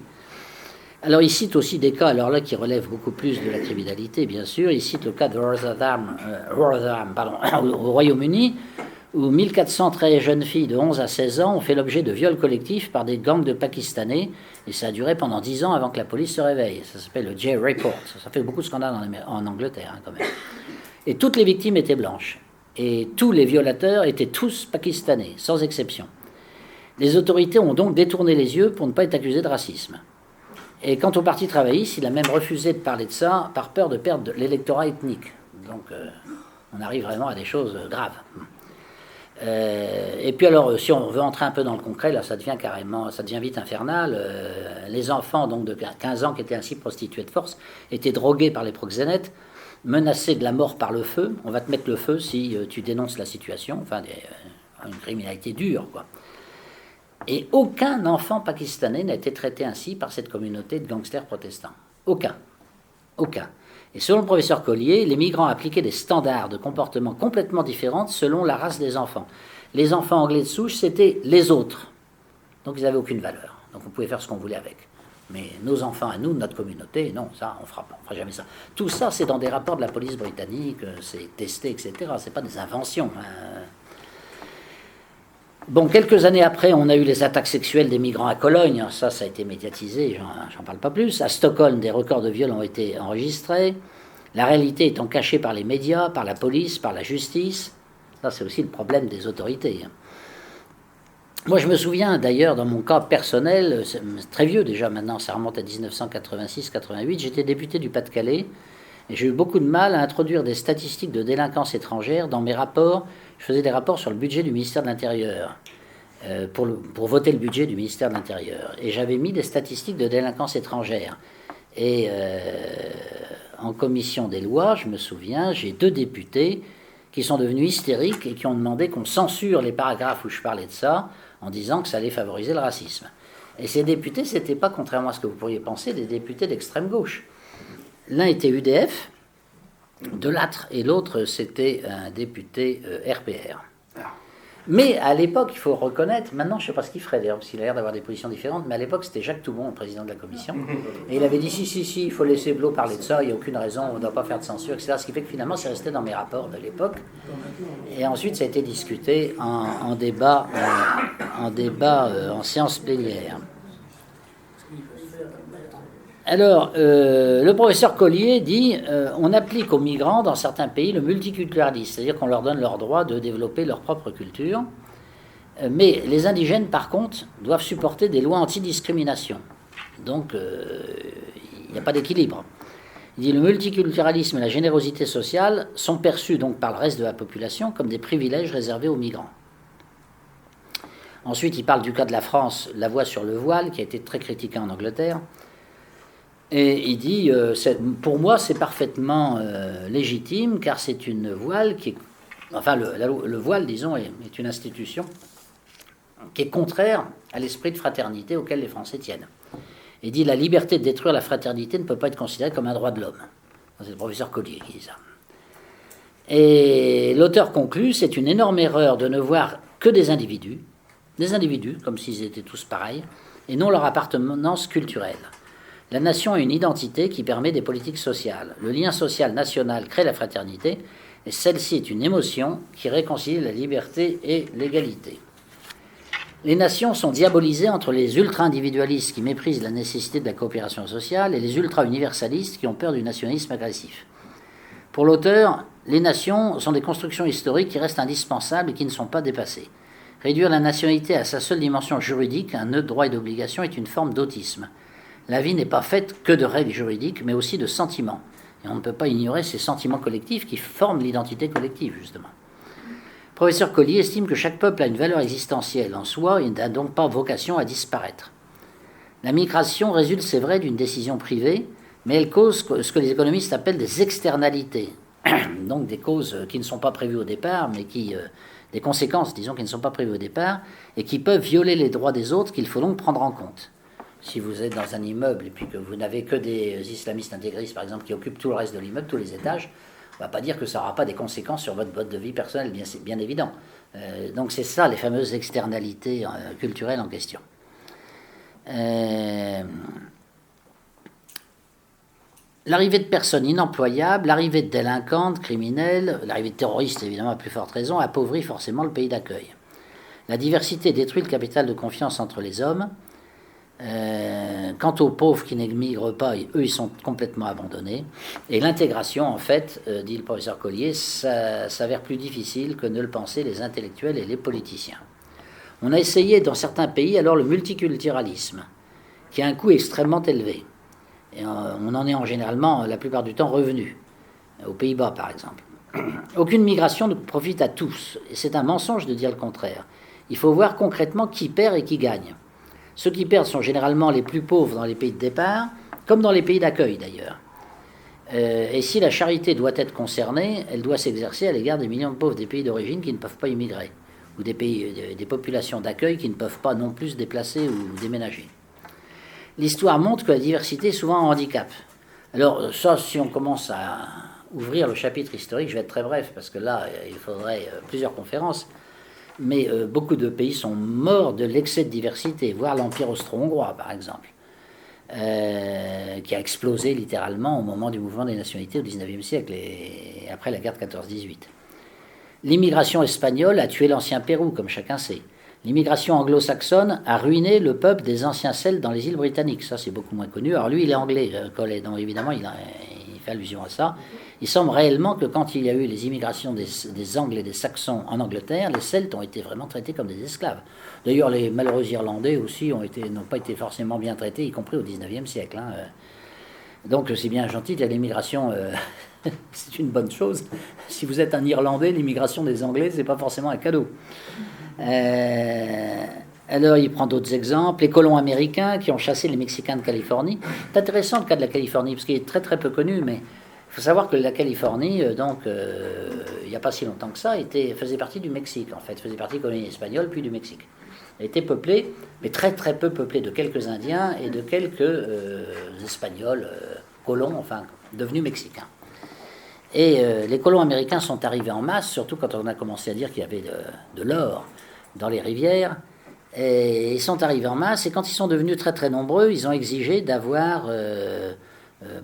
Alors, il cite aussi des cas, alors là, qui relèvent beaucoup plus de la criminalité, bien sûr. Il cite le cas de Rotherham, au Royaume-Uni, où 1413 jeunes filles de 11 à 16 ans ont fait l'objet de viols collectifs par des gangs de Pakistanais, et ça a duré pendant 10 ans avant que la police se réveille. Ça s'appelle le J-Report. Ça fait beaucoup de scandales en Angleterre, quand même. Et toutes les victimes étaient blanches. Et tous les violateurs étaient tous pakistanais, sans exception. Les autorités ont donc détourné les yeux pour ne pas être accusés de racisme. Et quant au Parti travailliste, il a même refusé de parler de ça par peur de perdre l'électorat ethnique. Donc on arrive vraiment à des choses graves. Et puis alors, si on veut entrer un peu dans le concret, là ça devient vite infernal. Les enfants donc de 15 ans qui étaient ainsi prostitués de force étaient drogués par les proxénètes, menacés de la mort par le feu. On va te mettre le feu si tu dénonces la situation. Enfin, une criminalité dure, quoi. Et aucun enfant pakistanais n'a été traité ainsi par cette communauté de gangsters protestants. Aucun. Aucun. Et selon le professeur Collier, les migrants appliquaient des standards de comportement complètement différents selon la race des enfants. Les enfants anglais de souche, c'était les autres. Donc ils n'avaient aucune valeur. Donc on pouvait faire ce qu'on voulait avec. Mais nos enfants à nous, notre communauté, non, ça, on fera jamais ça. Tout ça, c'est dans des rapports de la police britannique, c'est testé, etc. C'est pas des inventions. Bon, quelques années après, on a eu les attaques sexuelles des migrants à Cologne. Ça a été médiatisé, j'en parle pas plus. À Stockholm, des records de viols ont été enregistrés. La réalité étant cachée par les médias, par la police, par la justice. Ça, c'est aussi le problème des autorités. Moi, je me souviens d'ailleurs, dans mon cas personnel, c'est très vieux déjà maintenant, ça remonte à 1986-88, j'étais député du Pas-de-Calais et j'ai eu beaucoup de mal à introduire des statistiques de délinquance étrangère dans mes rapports. Je faisais des rapports sur le budget du ministère de l'Intérieur, pour voter le budget du ministère de l'Intérieur. Et j'avais mis des statistiques de délinquance étrangère. Et en commission des lois, je me souviens, j'ai 2 députés qui sont devenus hystériques et qui ont demandé qu'on censure les paragraphes où je parlais de ça, en disant que ça allait favoriser le racisme. Et ces députés, ce n'étaient pas, contrairement à ce que vous pourriez penser, des députés d'extrême gauche. L'un était UDF, de Lattre, et l'autre, c'était un député RPR. Mais à l'époque, il faut reconnaître, maintenant je ne sais pas ce qu'il ferait d'ailleurs, parce qu'il a l'air d'avoir des positions différentes, mais à l'époque c'était Jacques Toubon, le président de la commission, et il avait dit si, il faut laisser Blot parler de ça, il n'y a aucune raison, on ne doit pas faire de censure, etc. Ce qui fait que finalement c'est resté dans mes rapports de l'époque. Et ensuite ça a été discuté en débat en séance plénière. Alors, le professeur Collier dit on applique aux migrants dans certains pays le multiculturalisme, c'est-à-dire qu'on leur donne leur droit de développer leur propre culture, mais les indigènes, par contre, doivent supporter des lois antidiscrimination. Donc, il n'y a pas d'équilibre. Il dit le multiculturalisme et la générosité sociale sont perçus donc par le reste de la population comme des privilèges réservés aux migrants. Ensuite, il parle du cas de la France, la voix sur le voile, qui a été très critiquée en Angleterre. Et il dit, pour moi, c'est parfaitement légitime, car c'est une voile qui est... Enfin, le voile, disons, est une institution qui est contraire à l'esprit de fraternité auquel les Français tiennent. Il dit, la liberté de détruire la fraternité ne peut pas être considérée comme un droit de l'homme. C'est le professeur Collier qui dit ça. Et l'auteur conclut, c'est une énorme erreur de ne voir que des individus, comme s'ils étaient tous pareils, et non leur appartenance culturelle. La nation a une identité qui permet des politiques sociales. Le lien social national crée la fraternité, et celle-ci est une émotion qui réconcilie la liberté et l'égalité. Les nations sont diabolisées entre les ultra-individualistes qui méprisent la nécessité de la coopération sociale et les ultra-universalistes qui ont peur du nationalisme agressif. Pour l'auteur, les nations sont des constructions historiques qui restent indispensables et qui ne sont pas dépassées. Réduire la nationalité à sa seule dimension juridique, un nœud de droit et d'obligation, est une forme d'autisme. La vie n'est pas faite que de règles juridiques, mais aussi de sentiments. Et on ne peut pas ignorer ces sentiments collectifs qui forment l'identité collective, justement. Le professeur Collier estime que chaque peuple a une valeur existentielle en soi et n'a donc pas vocation à disparaître. La migration résulte, c'est vrai, d'une décision privée, mais elle cause ce que les économistes appellent des externalités, donc des causes qui ne sont pas prévues au départ, mais des conséquences, disons, qui ne sont pas prévues au départ, et qui peuvent violer les droits des autres qu'il faut donc prendre en compte. Si vous êtes dans un immeuble et puis que vous n'avez que des islamistes intégristes, par exemple, qui occupent tout le reste de l'immeuble, tous les étages, on ne va pas dire que ça n'aura pas des conséquences sur votre mode de vie personnel, c'est bien évident. Donc c'est ça, les fameuses externalités culturelles en question. L'arrivée de personnes inemployables, l'arrivée de délinquantes, criminels, l'arrivée de terroristes, évidemment, à plus forte raison, appauvrit forcément le pays d'accueil. La diversité détruit le capital de confiance entre les hommes. Quant aux pauvres qui n'émigrent pas, eux, ils sont complètement abandonnés. Et l'intégration, en fait, dit le professeur Collier, ça s'avère plus difficile que ne le pensaient les intellectuels et les politiciens. On a essayé dans certains pays alors le multiculturalisme, qui a un coût extrêmement élevé. Et on en est en généralement, la plupart du temps, revenu. Aux Pays-Bas, par exemple. Aucune migration ne profite à tous. Et c'est un mensonge de dire le contraire. Il faut voir concrètement qui perd et qui gagne. Ceux qui perdent sont généralement les plus pauvres dans les pays de départ, comme dans les pays d'accueil d'ailleurs. Et si la charité doit être concernée, elle doit s'exercer à l'égard des millions de pauvres des pays d'origine qui ne peuvent pas immigrer, ou des populations d'accueil qui ne peuvent pas non plus se déplacer ou déménager. L'histoire montre que la diversité est souvent un handicap. Alors ça, si on commence à ouvrir le chapitre historique, je vais être très bref, parce que là, il faudrait plusieurs conférences. Mais beaucoup de pays sont morts de l'excès de diversité, voire l'Empire austro-hongrois, par exemple, qui a explosé littéralement au moment du mouvement des nationalités au XIXe siècle et après la guerre de 14-18. L'immigration espagnole a tué l'ancien Pérou, comme chacun sait. L'immigration anglo-saxonne a ruiné le peuple des anciens Celtes dans les îles britanniques. Ça, c'est beaucoup moins connu. Alors lui, il est anglais, Collet, donc évidemment, il fait allusion à ça. Il semble réellement que quand il y a eu les immigrations des Angles et des Saxons en Angleterre, les Celtes ont été vraiment traités comme des esclaves. D'ailleurs, les malheureux Irlandais aussi n'ont pas été forcément bien traités, y compris au XIXe siècle. Hein. Donc c'est bien gentil, l'immigration, c'est une bonne chose. Si vous êtes un Irlandais, l'immigration des Anglais, c'est pas forcément un cadeau. Alors, il prend d'autres exemples. Les colons américains qui ont chassé les Mexicains de Californie. C'est intéressant le cas de la Californie, parce qu'il est très très peu connu, mais il faut savoir que la Californie, il n'y a pas si longtemps que ça, faisait partie du Mexique, en fait. Faisait partie de la colonie espagnole, puis du Mexique. Elle était peuplée, mais très très peu peuplée, de quelques Indiens et de quelques Espagnols, colons, enfin, devenus Mexicains. Et les colons américains sont arrivés en masse, surtout quand on a commencé à dire qu'il y avait de l'or dans les rivières. Et ils sont arrivés en masse, et quand ils sont devenus très très nombreux, ils ont exigé d'avoir,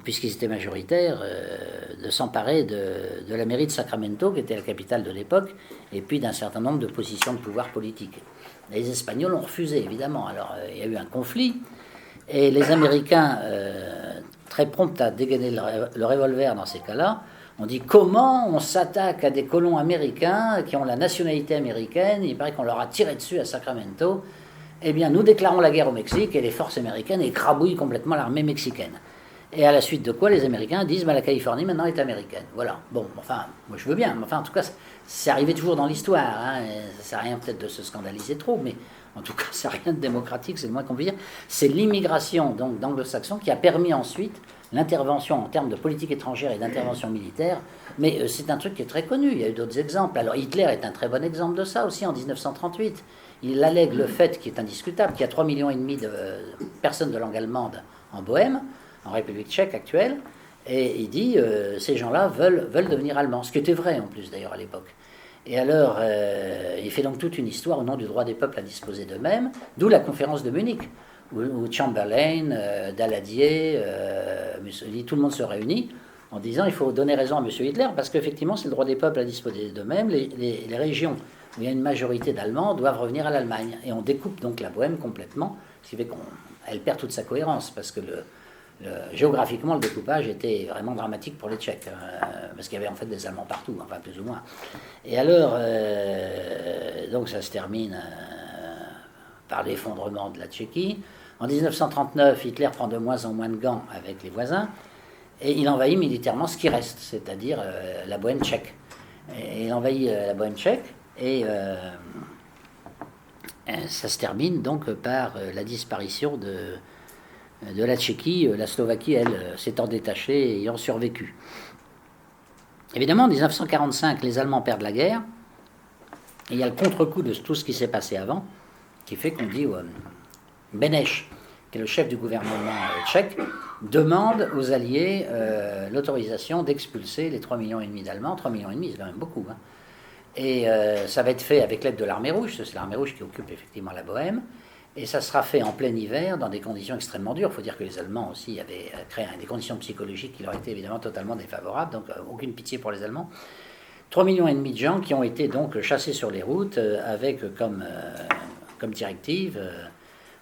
puisqu'ils étaient majoritaires, de s'emparer de la mairie de Sacramento, qui était la capitale de l'époque, et puis d'un certain nombre de positions de pouvoir politique. Les Espagnols ont refusé, évidemment. Alors, il y a eu un conflit, et les Américains, très prompts à dégainer le revolver dans ces cas-là, ont dit comment on s'attaque à des colons américains qui ont la nationalité américaine, il paraît qu'on leur a tiré dessus à Sacramento, eh bien nous déclarons la guerre au Mexique et les forces américaines écrabouillent complètement l'armée mexicaine. Et à la suite de quoi les Américains disent la Californie maintenant est américaine. Voilà. Bon, enfin, moi je veux bien, mais enfin en tout cas, c'est arrivé toujours dans l'histoire. Hein, ça sert à rien peut-être de se scandaliser trop, mais en tout cas, c'est rien de démocratique, c'est le moins qu'on peut dire. C'est l'immigration donc d'anglo-saxons qui a permis ensuite l'intervention en termes de politique étrangère et d'intervention militaire. Mais c'est un truc qui est très connu. Il y a eu d'autres exemples. Alors Hitler est un très bon exemple de ça aussi en 1938. Il allègue le fait qui est indiscutable qu'il y a 3,5 millions de personnes de langue allemande en Bohème, en République tchèque actuelle, et il dit ces gens-là veulent devenir allemands, ce qui était vrai en plus d'ailleurs à l'époque. Et alors, il fait donc toute une histoire au nom du droit des peuples à disposer d'eux-mêmes, d'où la conférence de Munich, où Chamberlain, Daladier, Mussolini, tout le monde se réunit en disant il faut donner raison à M. Hitler, parce qu'effectivement c'est le droit des peuples à disposer d'eux-mêmes, les régions où il y a une majorité d'Allemands doivent revenir à l'Allemagne. Et on découpe donc la Bohème complètement, ce qui fait qu'elle perd toute sa cohérence, parce que géographiquement, le découpage était vraiment dramatique pour les Tchèques, parce qu'il y avait en fait des Allemands partout, enfin plus ou moins. Et alors, donc ça se termine par l'effondrement de la Tchéquie. En 1939, Hitler prend de moins en moins de gants avec les voisins, et il envahit militairement ce qui reste, c'est-à-dire la Bohème tchèque. Et il envahit la Bohème tchèque, et ça se termine donc par la disparition de la Tchéquie. La Slovaquie, elle, s'étant détachée et ayant survécu. Évidemment, en 1945, les Allemands perdent la guerre, et il y a le contre-coup de tout ce qui s'est passé avant, qui fait qu'on dit Beneš, qui est le chef du gouvernement tchèque, demande aux Alliés l'autorisation d'expulser les 3,5 millions d'Allemands. 3,5 millions, c'est quand même beaucoup. Hein. Et ça va être fait avec l'aide de l'Armée Rouge, c'est l'Armée Rouge qui occupe effectivement la Bohème, et ça sera fait en plein hiver, dans des conditions extrêmement dures. Il faut dire que les Allemands aussi avaient créé des conditions psychologiques qui leur étaient évidemment totalement défavorables, donc aucune pitié pour les Allemands. 3,5 millions de gens qui ont été donc chassés sur les routes avec comme directive,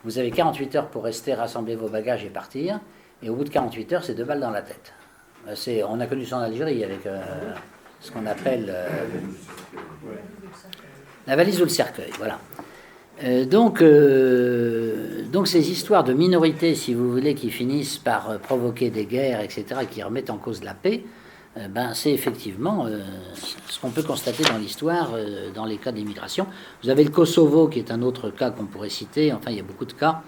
vous avez 48 heures pour rester, rassembler vos bagages et partir, et au bout de 48 heures, c'est 2 balles dans la tête. On a connu ça en Algérie avec ce qu'on appelle la valise ou le cercueil, voilà. Donc ces histoires de minorités, si vous voulez, qui finissent par provoquer des guerres, etc., qui remettent en cause la paix, c'est effectivement ce qu'on peut constater dans l'histoire, dans les cas d'immigration. Vous avez le Kosovo, qui est un autre cas qu'on pourrait citer, enfin il y a beaucoup de cas,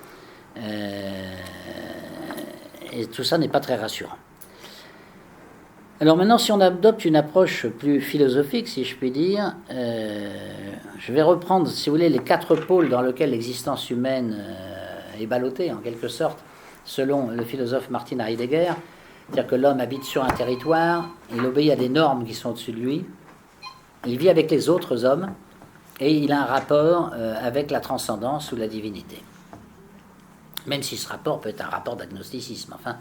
et tout ça n'est pas très rassurant. Alors maintenant, si on adopte une approche plus philosophique, si je puis dire, je vais reprendre, si vous voulez, les 4 pôles dans lesquels l'existence humaine est ballottée, en quelque sorte, selon le philosophe Martin Heidegger. C'est-à-dire que l'homme habite sur un territoire, il obéit à des normes qui sont au-dessus de lui, il vit avec les autres hommes, et il a un rapport avec la transcendance ou la divinité. Même si ce rapport peut être un rapport d'agnosticisme, enfin,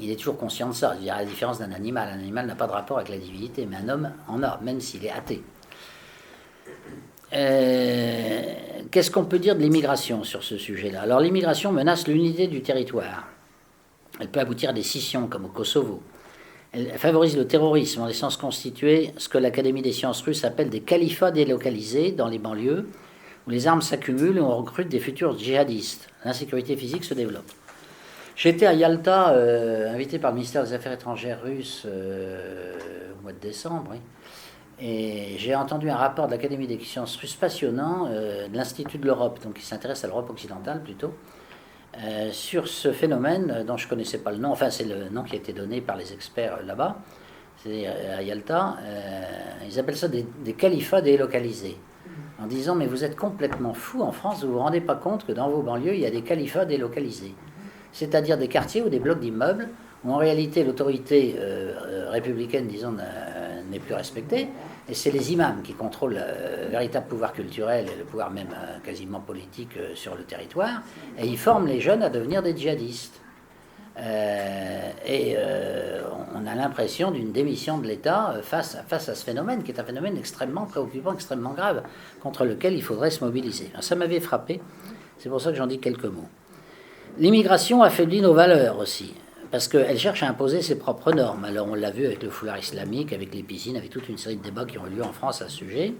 il est toujours conscient de ça. Il y a la différence d'un animal. Un animal n'a pas de rapport avec la divinité, mais un homme en a, même s'il est athée. Qu'est-ce qu'on peut dire de l'immigration sur ce sujet-là? Alors l'immigration menace l'unité du territoire. Elle peut aboutir à des scissions, comme au Kosovo. Elle favorise le terrorisme en laissant se constituer ce que l'Académie des sciences russes appelle des califats délocalisés dans les banlieues, où les armes s'accumulent et on recrute des futurs djihadistes. L'insécurité physique se développe. J'étais à Yalta, invité par le ministère des Affaires étrangères russe au mois de décembre, oui. Et j'ai entendu un rapport de l'Académie des sciences russes passionnant, de l'Institut de l'Europe, donc qui s'intéresse à l'Europe occidentale plutôt, sur ce phénomène dont je ne connaissais pas le nom, enfin c'est le nom qui a été donné par les experts là-bas, c'est à Yalta, ils appellent ça des califats délocalisés, en disant mais vous êtes complètement fous en France, vous ne vous rendez pas compte que dans vos banlieues il y a des califats délocalisés, c'est-à-dire des quartiers ou des blocs d'immeubles où en réalité l'autorité républicaine, disons, n'est plus respectée, et c'est les imams qui contrôlent le véritable pouvoir culturel et le pouvoir même quasiment politique sur le territoire, et ils forment les jeunes à devenir des djihadistes. On a l'impression d'une démission de l'État face à ce phénomène, qui est un phénomène extrêmement préoccupant, extrêmement grave, contre lequel il faudrait se mobiliser. Alors, ça m'avait frappé, c'est pour ça que j'en dis quelques mots. L'immigration affaiblit nos valeurs aussi, parce qu'elle cherche à imposer ses propres normes. Alors on l'a vu avec le foulard islamique, avec les piscines, avec toute une série de débats qui ont eu lieu en France à ce sujet.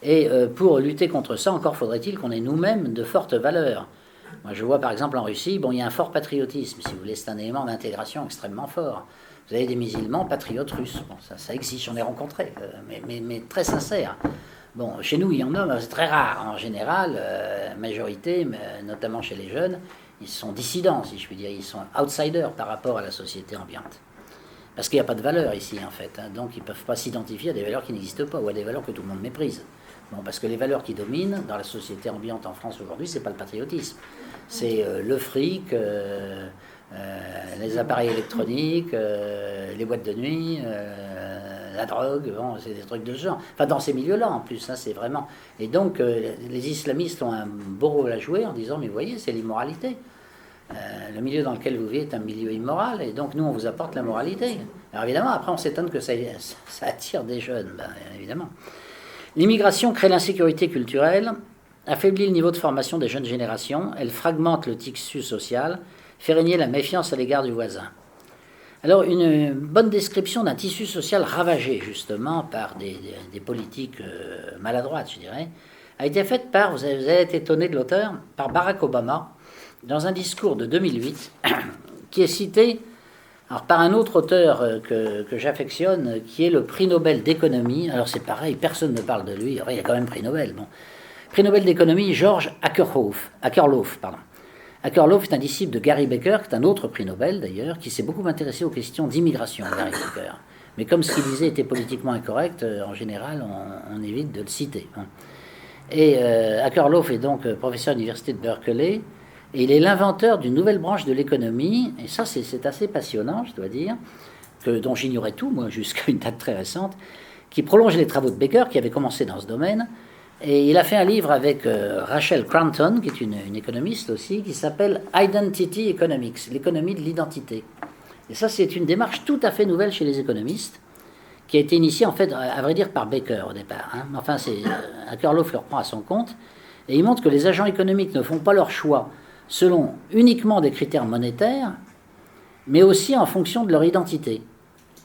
Et pour lutter contre ça, encore faudrait-il qu'on ait nous-mêmes de fortes valeurs. Moi, je vois par exemple en Russie, bon, il y a un fort patriotisme, si vous voulez, c'est un élément d'intégration extrêmement fort. Vous avez des musulmans patriotes russes, bon, ça existe, j'en ai rencontré, mais très sincères. Bon, chez nous, il y en a, mais c'est très rare. En général, majorité, notamment chez les jeunes, ils sont dissidents, si je puis dire, ils sont outsiders par rapport à la société ambiante. Parce qu'il n'y a pas de valeur ici, en fait, hein, donc ils ne peuvent pas s'identifier à des valeurs qui n'existent pas, ou à des valeurs que tout le monde méprise. Bon, parce que les valeurs qui dominent dans la société ambiante en France aujourd'hui, c'est pas le patriotisme. C'est le fric, les appareils électroniques, les boîtes de nuit, la drogue, bon, c'est des trucs de ce genre. Enfin, dans ces milieux-là, en plus, hein, c'est vraiment... Et donc, les islamistes ont un beau rôle à jouer en disant, mais vous voyez, c'est l'immoralité. Le milieu dans lequel vous vivez est un milieu immoral, et donc nous, on vous apporte la moralité. Alors évidemment, après, on s'étonne que ça attire des jeunes, ben, évidemment. L'immigration crée l'insécurité culturelle, affaiblit le niveau de formation des jeunes générations, elle fragmente le tissu social, fait régner la méfiance à l'égard du voisin. Alors, une bonne description d'un tissu social ravagé, justement, par des politiques maladroites, je dirais, a été faite par, vous avez été étonné de l'auteur, par Barack Obama, dans un discours de 2008, qui est cité alors, par un autre auteur que j'affectionne, qui est le prix Nobel d'économie. Alors c'est pareil, personne ne parle de lui. Alors, il y a quand même prix Nobel. Bon. Prix Nobel d'économie, George Akerlof. Akerlof est un disciple de Gary Becker, qui est un autre prix Nobel d'ailleurs, qui s'est beaucoup intéressé aux questions d'immigration, Gary Becker. Mais comme ce qu'il disait était politiquement incorrect, en général, on évite de le citer. Hein. Et Akerlof est donc professeur à l'université de Berkeley. Et il est l'inventeur d'une nouvelle branche de l'économie, et ça c'est assez passionnant, je dois dire, dont j'ignorais tout, moi, jusqu'à une date très récente, qui prolonge les travaux de Becker, qui avait commencé dans ce domaine. Et il a fait un livre avec Rachel Cranton, qui est une économiste aussi, qui s'appelle Identity Economics, l'économie de l'identité. Et ça, c'est une démarche tout à fait nouvelle chez les économistes, qui a été initiée, en fait, à vrai dire, par Becker au départ. Hein. Enfin, Akerlof le reprend à son compte, et il montre que les agents économiques ne font pas leur choix selon uniquement des critères monétaires, mais aussi en fonction de leur identité.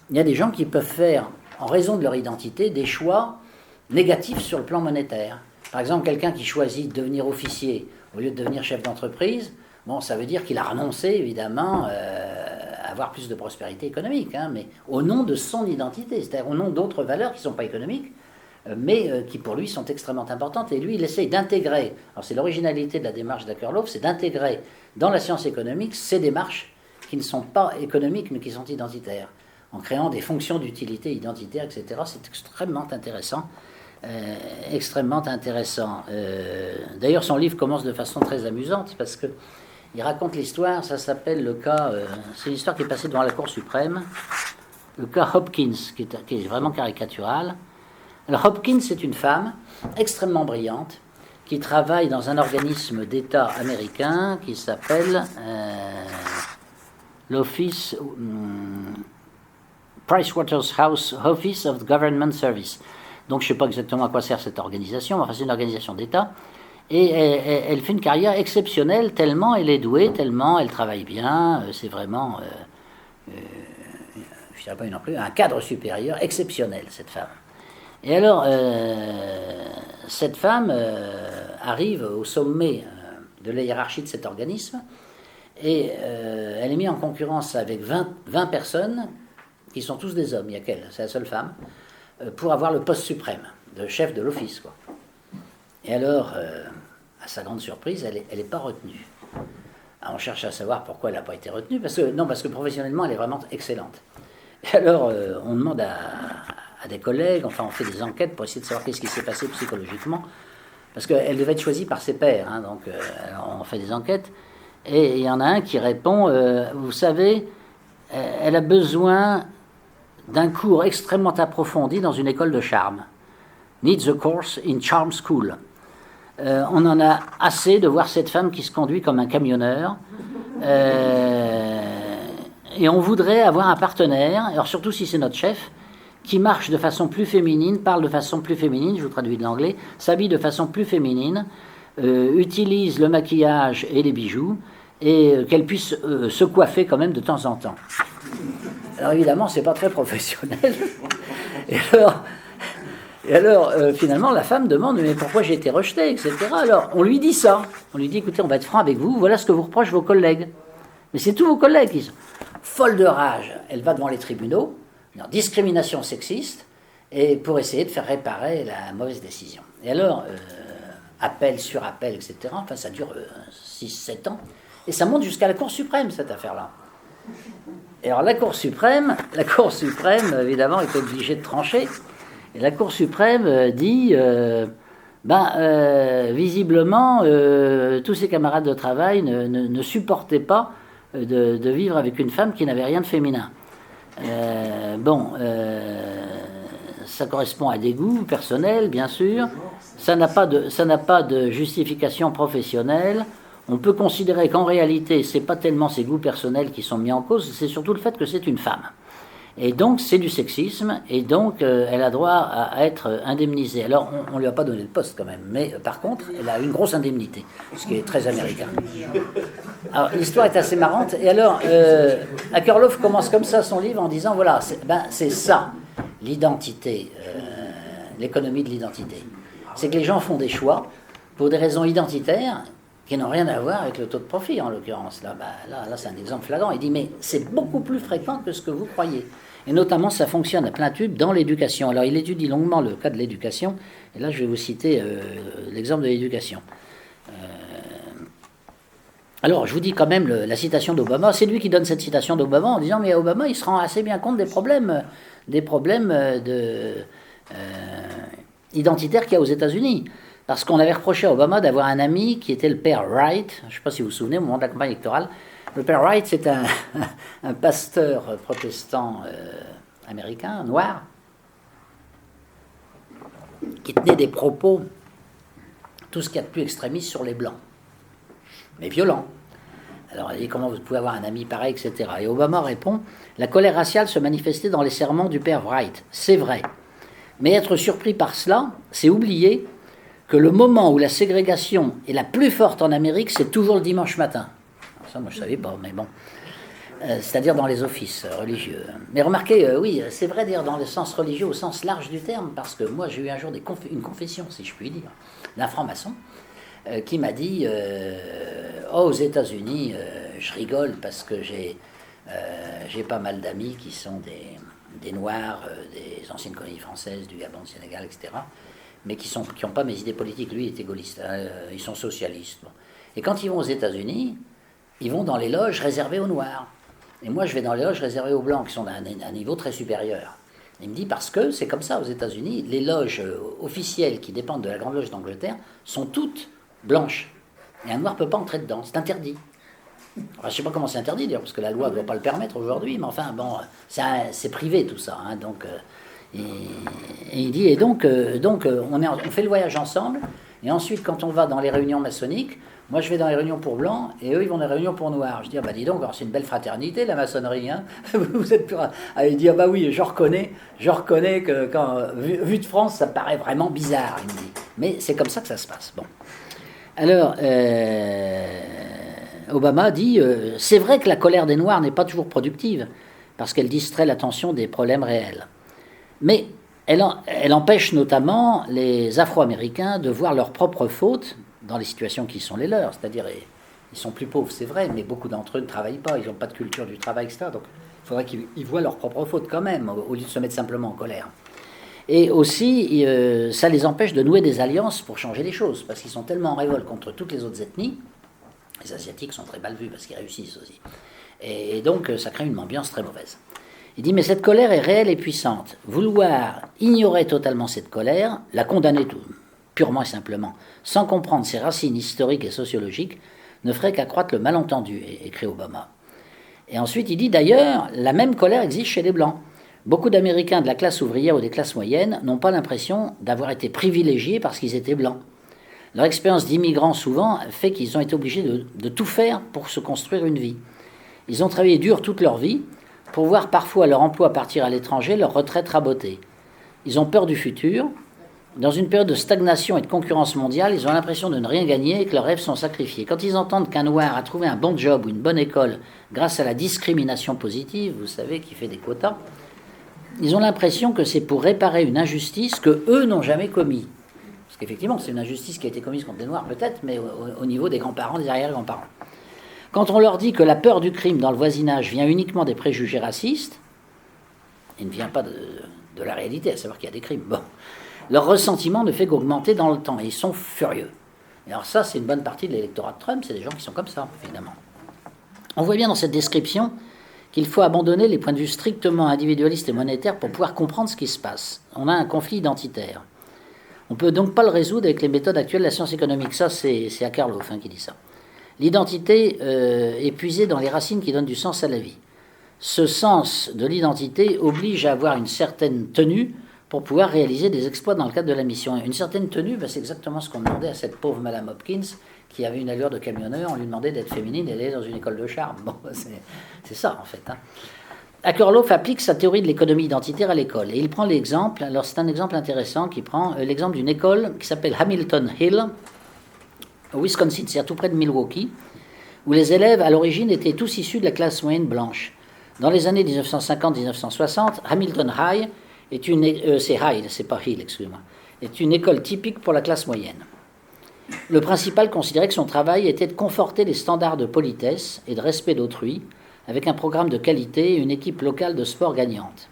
Il y a des gens qui peuvent faire, en raison de leur identité, des choix négatifs sur le plan monétaire. Par exemple, quelqu'un qui choisit de devenir officier au lieu de devenir chef d'entreprise, bon, ça veut dire qu'il a renoncé, évidemment, à avoir plus de prospérité économique, hein, mais au nom de son identité, c'est-à-dire au nom d'autres valeurs qui ne sont pas économiques, mais qui pour lui sont extrêmement importantes. Et lui, il essaye d'intégrer, alors c'est l'originalité de la démarche d'Akerlof, c'est d'intégrer dans la science économique ces démarches qui ne sont pas économiques, mais qui sont identitaires, en créant des fonctions d'utilité identitaire, etc. C'est extrêmement intéressant. D'ailleurs, son livre commence de façon très amusante, parce que il raconte l'histoire, ça s'appelle le cas, c'est une histoire qui est passée devant la Cour suprême, le cas Hopkins, qui est vraiment caricatural. Alors Hopkins, c'est une femme extrêmement brillante qui travaille dans un organisme d'État américain qui s'appelle l'Office Pricewaterhouse Office of Government Service. Donc je ne sais pas exactement à quoi sert cette organisation, mais enfin, c'est une organisation d'État. Et elle fait une carrière exceptionnelle, tellement elle est douée, tellement elle travaille bien. C'est vraiment, je ne dirais pas non plus, un cadre supérieur exceptionnel, cette femme. Et alors, cette femme arrive au sommet de la hiérarchie de cet organisme, et elle est mise en concurrence avec 20 personnes, qui sont tous des hommes, il n'y a qu'elle, c'est la seule femme, pour avoir le poste suprême de chef de l'office, quoi. Et alors, à sa grande surprise, elle est pas retenue. Alors, on cherche à savoir pourquoi elle n'a pas été retenue, parce que professionnellement, elle est vraiment excellente. Et alors, on demande à des collègues, enfin on fait des enquêtes pour essayer de savoir qu'est-ce qui s'est passé psychologiquement, parce qu'elle devait être choisie par ses pairs, hein, donc on fait des enquêtes, et il y en a un qui répond, vous savez, elle a besoin d'un cours extrêmement approfondi dans une école de charme. Needs a course in charm school. On en a assez de voir cette femme qui se conduit comme un camionneur, et on voudrait avoir un partenaire, alors surtout si c'est notre chef, qui marche de façon plus féminine, parle de façon plus féminine, je vous traduis de l'anglais, s'habille de façon plus féminine, utilise le maquillage et les bijoux, et qu'elle puisse se coiffer quand même de temps en temps. Alors évidemment, c'est pas très professionnel. Et alors, Et alors, finalement, la femme demande, mais pourquoi j'ai été rejetée, etc. Alors, on lui dit ça. On lui dit, écoutez, on va être franc avec vous, voilà ce que vous reprochent vos collègues. Mais c'est tous vos collègues qui sont folles de rage. Elle va devant les tribunaux, en discrimination sexiste, et pour essayer de faire réparer la mauvaise décision. Et alors, appel sur appel, etc. Enfin, ça dure 6-7 ans. Et ça monte jusqu'à la Cour suprême, cette affaire-là. Et alors, la Cour suprême, évidemment, est obligée de trancher. Et la Cour suprême dit, visiblement, tous ses camarades de travail ne supportaient pas de vivre avec une femme qui n'avait rien de féminin. Ça correspond à des goûts personnels, bien sûr. Ça n'a pas de justification professionnelle. On peut considérer qu'en réalité, c'est pas tellement ses goûts personnels qui sont mis en cause, c'est surtout le fait que c'est une femme. Et donc, c'est du sexisme, et donc, elle a droit à être indemnisée. Alors, on ne lui a pas donné de poste quand même, mais par contre, elle a une grosse indemnité, ce qui est très américain. Alors, l'histoire est assez marrante. Et alors, Akerlof commence comme ça son livre en disant, voilà, c'est ça, l'identité, l'économie de l'identité. C'est que les gens font des choix pour des raisons identitaires qui n'ont rien à voir avec le taux de profit, en l'occurrence. Là, c'est un exemple flagrant. Il dit, mais c'est beaucoup plus fréquent que ce que vous croyez. Et notamment, ça fonctionne à plein tube dans l'éducation. Alors, il étudie longuement le cas de l'éducation. Et là, je vais vous citer l'exemple de l'éducation. Alors, je vous dis quand même la citation d'Obama. C'est lui qui donne cette citation d'Obama en disant, mais Obama, il se rend assez bien compte des problèmes identitaires qu'il y a aux États-Unis. Parce qu'on avait reproché à Obama d'avoir un ami qui était le père Wright. Je ne sais pas si vous vous souvenez, au moment de la campagne électorale. Le père Wright, c'est un pasteur protestant américain, noir, qui tenait des propos, tout ce qu'il y a de plus extrémiste sur les Blancs, mais violents. Alors, il dit, comment vous pouvez avoir un ami pareil, etc. Et Obama répond, la colère raciale se manifestait dans les sermons du père Wright. C'est vrai. Mais être surpris par cela, c'est oublier que le moment où la ségrégation est la plus forte en Amérique, c'est toujours le dimanche matin. Alors ça, moi, je ne savais pas, mais bon. C'est-à-dire dans les offices religieux. Mais remarquez, oui, c'est vrai dire dans le sens religieux, au sens large du terme, parce que moi, j'ai eu un jour une confession, si je puis dire, d'un franc-maçon, qui m'a dit, aux États-Unis, je rigole parce que j'ai pas mal d'amis qui sont des Noirs, des anciennes colonies françaises, du Gabon, du Sénégal, etc., mais qui n'ont pas mes idées politiques. Lui, il est gaulliste, ils sont socialistes. Bon. Et quand ils vont aux États-Unis, ils vont dans les loges réservées aux Noirs. Et moi, je vais dans les loges réservées aux Blancs, qui sont d'un niveau très supérieur. Il me dit, parce que c'est comme ça aux États-Unis, les loges officielles qui dépendent de la Grande Loge d'Angleterre sont toutes blanches. Et un Noir ne peut pas entrer dedans, c'est interdit. Alors, je ne sais pas comment c'est interdit, d'ailleurs, parce que la loi ne doit pas le permettre aujourd'hui, mais enfin, bon, c'est privé tout ça, hein, donc... Et il dit, et donc on fait le voyage ensemble, et ensuite quand on va dans les réunions maçonniques, moi je vais dans les réunions pour blancs, et eux ils vont dans les réunions pour noirs. Je dis, dis donc, alors c'est une belle fraternité la maçonnerie, hein. Vous êtes il dit, oui, je reconnais que quand, vu de France, ça me paraît vraiment bizarre, il me dit. Mais c'est comme ça que ça se passe. Bon. Alors, Obama dit, c'est vrai que la colère des Noirs n'est pas toujours productive, parce qu'elle distrait l'attention des problèmes réels. Mais elle empêche notamment les Afro-Américains de voir leurs propres fautes dans les situations qui sont les leurs. C'est-à-dire, ils sont plus pauvres, c'est vrai, mais beaucoup d'entre eux ne travaillent pas, ils n'ont pas de culture du travail, etc. Donc, il faudrait qu'ils voient leurs propres fautes quand même, au lieu de se mettre simplement en colère. Et aussi, ça les empêche de nouer des alliances pour changer les choses, parce qu'ils sont tellement en révolte contre toutes les autres ethnies. Les Asiatiques sont très mal vus, parce qu'ils réussissent aussi. Et donc, ça crée une ambiance très mauvaise. Il dit, mais cette colère est réelle et puissante. Vouloir ignorer totalement cette colère, la condamner purement et simplement, sans comprendre ses racines historiques et sociologiques, ne ferait qu'accroître le malentendu, écrit Obama. Et ensuite, il dit, d'ailleurs, la même colère existe chez les Blancs. Beaucoup d'Américains de la classe ouvrière ou des classes moyennes n'ont pas l'impression d'avoir été privilégiés parce qu'ils étaient blancs. Leur expérience d'immigrants, souvent, fait qu'ils ont été obligés de tout faire pour se construire une vie. Ils ont travaillé dur toute leur vie, pour voir parfois leur emploi partir à l'étranger, leur retraite rabotée. Ils ont peur du futur. Dans une période de stagnation et de concurrence mondiale, ils ont l'impression de ne rien gagner et que leurs rêves sont sacrifiés. Quand ils entendent qu'un Noir a trouvé un bon job ou une bonne école grâce à la discrimination positive, vous savez, qui fait des quotas, ils ont l'impression que c'est pour réparer une injustice que eux n'ont jamais commise. Parce qu'effectivement, c'est une injustice qui a été commise contre les Noirs, peut-être, mais au niveau des grands-parents, des arrière-grands-parents. Quand on leur dit que la peur du crime dans le voisinage vient uniquement des préjugés racistes, il ne vient pas de la réalité, à savoir qu'il y a des crimes. Bon. Leur ressentiment ne fait qu'augmenter dans le temps, et ils sont furieux. Et alors ça, c'est une bonne partie de l'électorat de Trump, c'est des gens qui sont comme ça, évidemment. On voit bien dans cette description qu'il faut abandonner les points de vue strictement individualistes et monétaires pour pouvoir comprendre ce qui se passe. On a un conflit identitaire. On ne peut donc pas le résoudre avec les méthodes actuelles de la science économique. Ça, c'est Akerlof qui dit ça. L'identité est puisée dans les racines qui donnent du sens à la vie. Ce sens de l'identité oblige à avoir une certaine tenue pour pouvoir réaliser des exploits dans le cadre de la mission. Une certaine tenue, c'est exactement ce qu'on demandait à cette pauvre Madame Hopkins, qui avait une allure de camionneur. On lui demandait d'être féminine et d'aller dans une école de charme. Bon, c'est ça, en fait. Akerlof applique sa théorie de l'économie identitaire à l'école. Et il prend l'exemple, alors c'est un exemple intéressant, qui prend l'exemple d'une école qui s'appelle Hamilton Hill, au Wisconsin, c'est à tout près de Milwaukee, où les élèves, à l'origine, étaient tous issus de la classe moyenne blanche. Dans les années 1950-1960, Hamilton High est c'est High, c'est pas Hill, excusez-moi, est une école typique pour la classe moyenne. Le principal considérait que son travail était de conforter les standards de politesse et de respect d'autrui, avec un programme de qualité et une équipe locale de sport gagnante.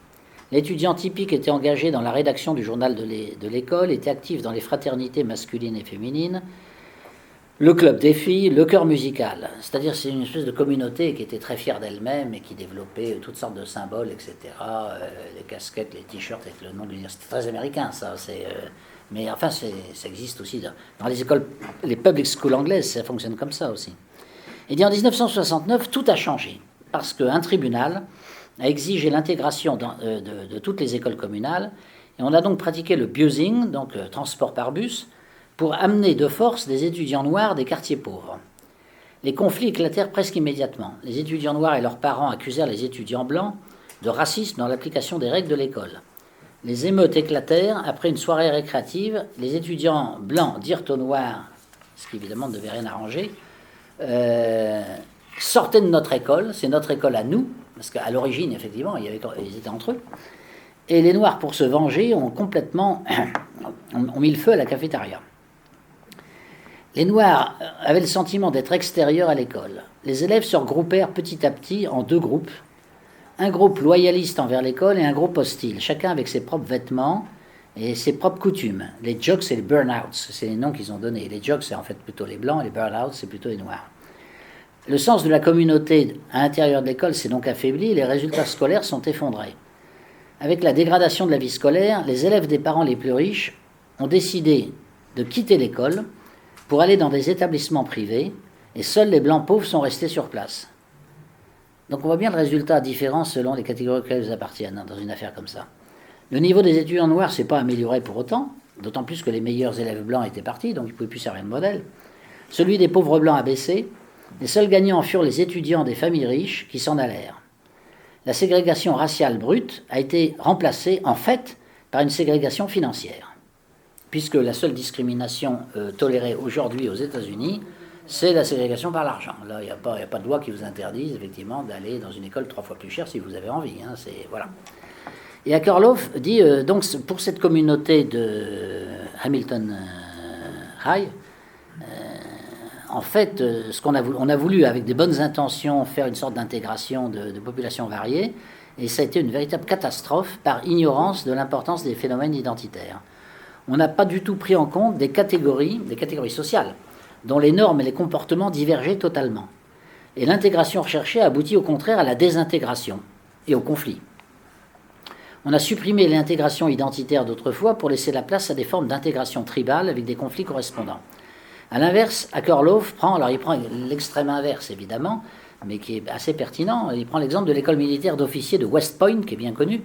L'étudiant typique était engagé dans la rédaction du journal de l'école, était actif dans les fraternités masculines et féminines, le club des filles, le chœur musical. C'est-à-dire c'est une espèce de communauté qui était très fière d'elle-même et qui développait toutes sortes de symboles, etc. Les casquettes, les t-shirts avec le nom de l'université. C'est très américain, ça. Mais enfin, ça existe aussi dans les écoles, les public schools anglaises, ça fonctionne comme ça aussi. Et bien en 1969, tout a changé, parce qu'un tribunal a exigé l'intégration de toutes les écoles communales, et on a donc pratiqué le busing, donc transport par bus, pour amener de force des étudiants noirs des quartiers pauvres. Les conflits éclatèrent presque immédiatement. Les étudiants noirs et leurs parents accusèrent les étudiants blancs de racisme dans l'application des règles de l'école. Les émeutes éclatèrent. Après une soirée récréative, les étudiants blancs dirent aux noirs, ce qui évidemment ne devait rien arranger, sortez de notre école, c'est notre école à nous, parce qu'à l'origine, effectivement, ils étaient entre eux. Et les noirs, pour se venger, ont mis le feu à la cafétéria. Les Noirs avaient le sentiment d'être extérieurs à l'école. Les élèves se regroupèrent petit à petit en deux groupes. Un groupe loyaliste envers l'école et un groupe hostile, chacun avec ses propres vêtements et ses propres coutumes. Les jocks et les burn-outs, c'est les noms qu'ils ont donnés. Les jocks, c'est en fait plutôt les blancs, et les burn-outs, c'est plutôt les noirs. Le sens de la communauté à l'intérieur de l'école s'est donc affaibli et les résultats scolaires sont effondrés. Avec la dégradation de la vie scolaire, les élèves des parents les plus riches ont décidé de quitter l'école pour aller dans des établissements privés, et seuls les blancs pauvres sont restés sur place. Donc on voit bien le résultat différent selon les catégories auxquelles ils appartiennent dans une affaire comme ça. Le niveau des étudiants noirs ne s'est pas amélioré pour autant, d'autant plus que les meilleurs élèves blancs étaient partis, donc ils ne pouvaient plus servir de modèle. Celui des pauvres blancs a baissé, les seuls gagnants furent les étudiants des familles riches qui s'en allèrent. La ségrégation raciale brute a été remplacée en fait par une ségrégation financière, puisque la seule discrimination tolérée aujourd'hui aux États-Unis, c'est la ségrégation par l'argent. Là, il n'y a pas de loi qui vous interdise, effectivement, d'aller dans une école 3 fois plus chère si vous avez envie. Voilà. Et Akerlof dit, donc, pour cette communauté de Hamilton High, en fait, on a voulu, avec des bonnes intentions, faire une sorte d'intégration de populations variées, et ça a été une véritable catastrophe par ignorance de l'importance des phénomènes identitaires. On n'a pas du tout pris en compte des catégories sociales, dont les normes et les comportements divergeaient totalement. Et l'intégration recherchée aboutit au contraire à la désintégration et au conflit. On a supprimé l'intégration identitaire d'autrefois pour laisser la place à des formes d'intégration tribale avec des conflits correspondants. A l'inverse, Akerlof il prend l'extrême inverse évidemment, mais qui est assez pertinent. Il prend l'exemple de l'école militaire d'officiers de West Point, qui est bien connue,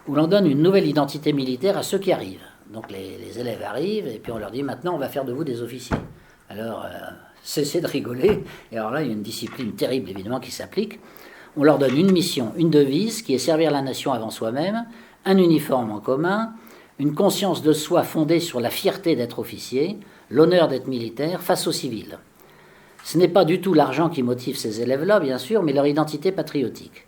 où l'on donne une nouvelle identité militaire à ceux qui arrivent. Donc les élèves arrivent et puis on leur dit maintenant on va faire de vous des officiers. Alors cessez de rigoler. Et alors là il y a une discipline terrible évidemment qui s'applique. On leur donne une mission, une devise qui est servir la nation avant soi-même, un uniforme en commun, une conscience de soi fondée sur la fierté d'être officier, l'honneur d'être militaire face aux civils. Ce n'est pas du tout l'argent qui motive ces élèves-là bien sûr, mais leur identité patriotique.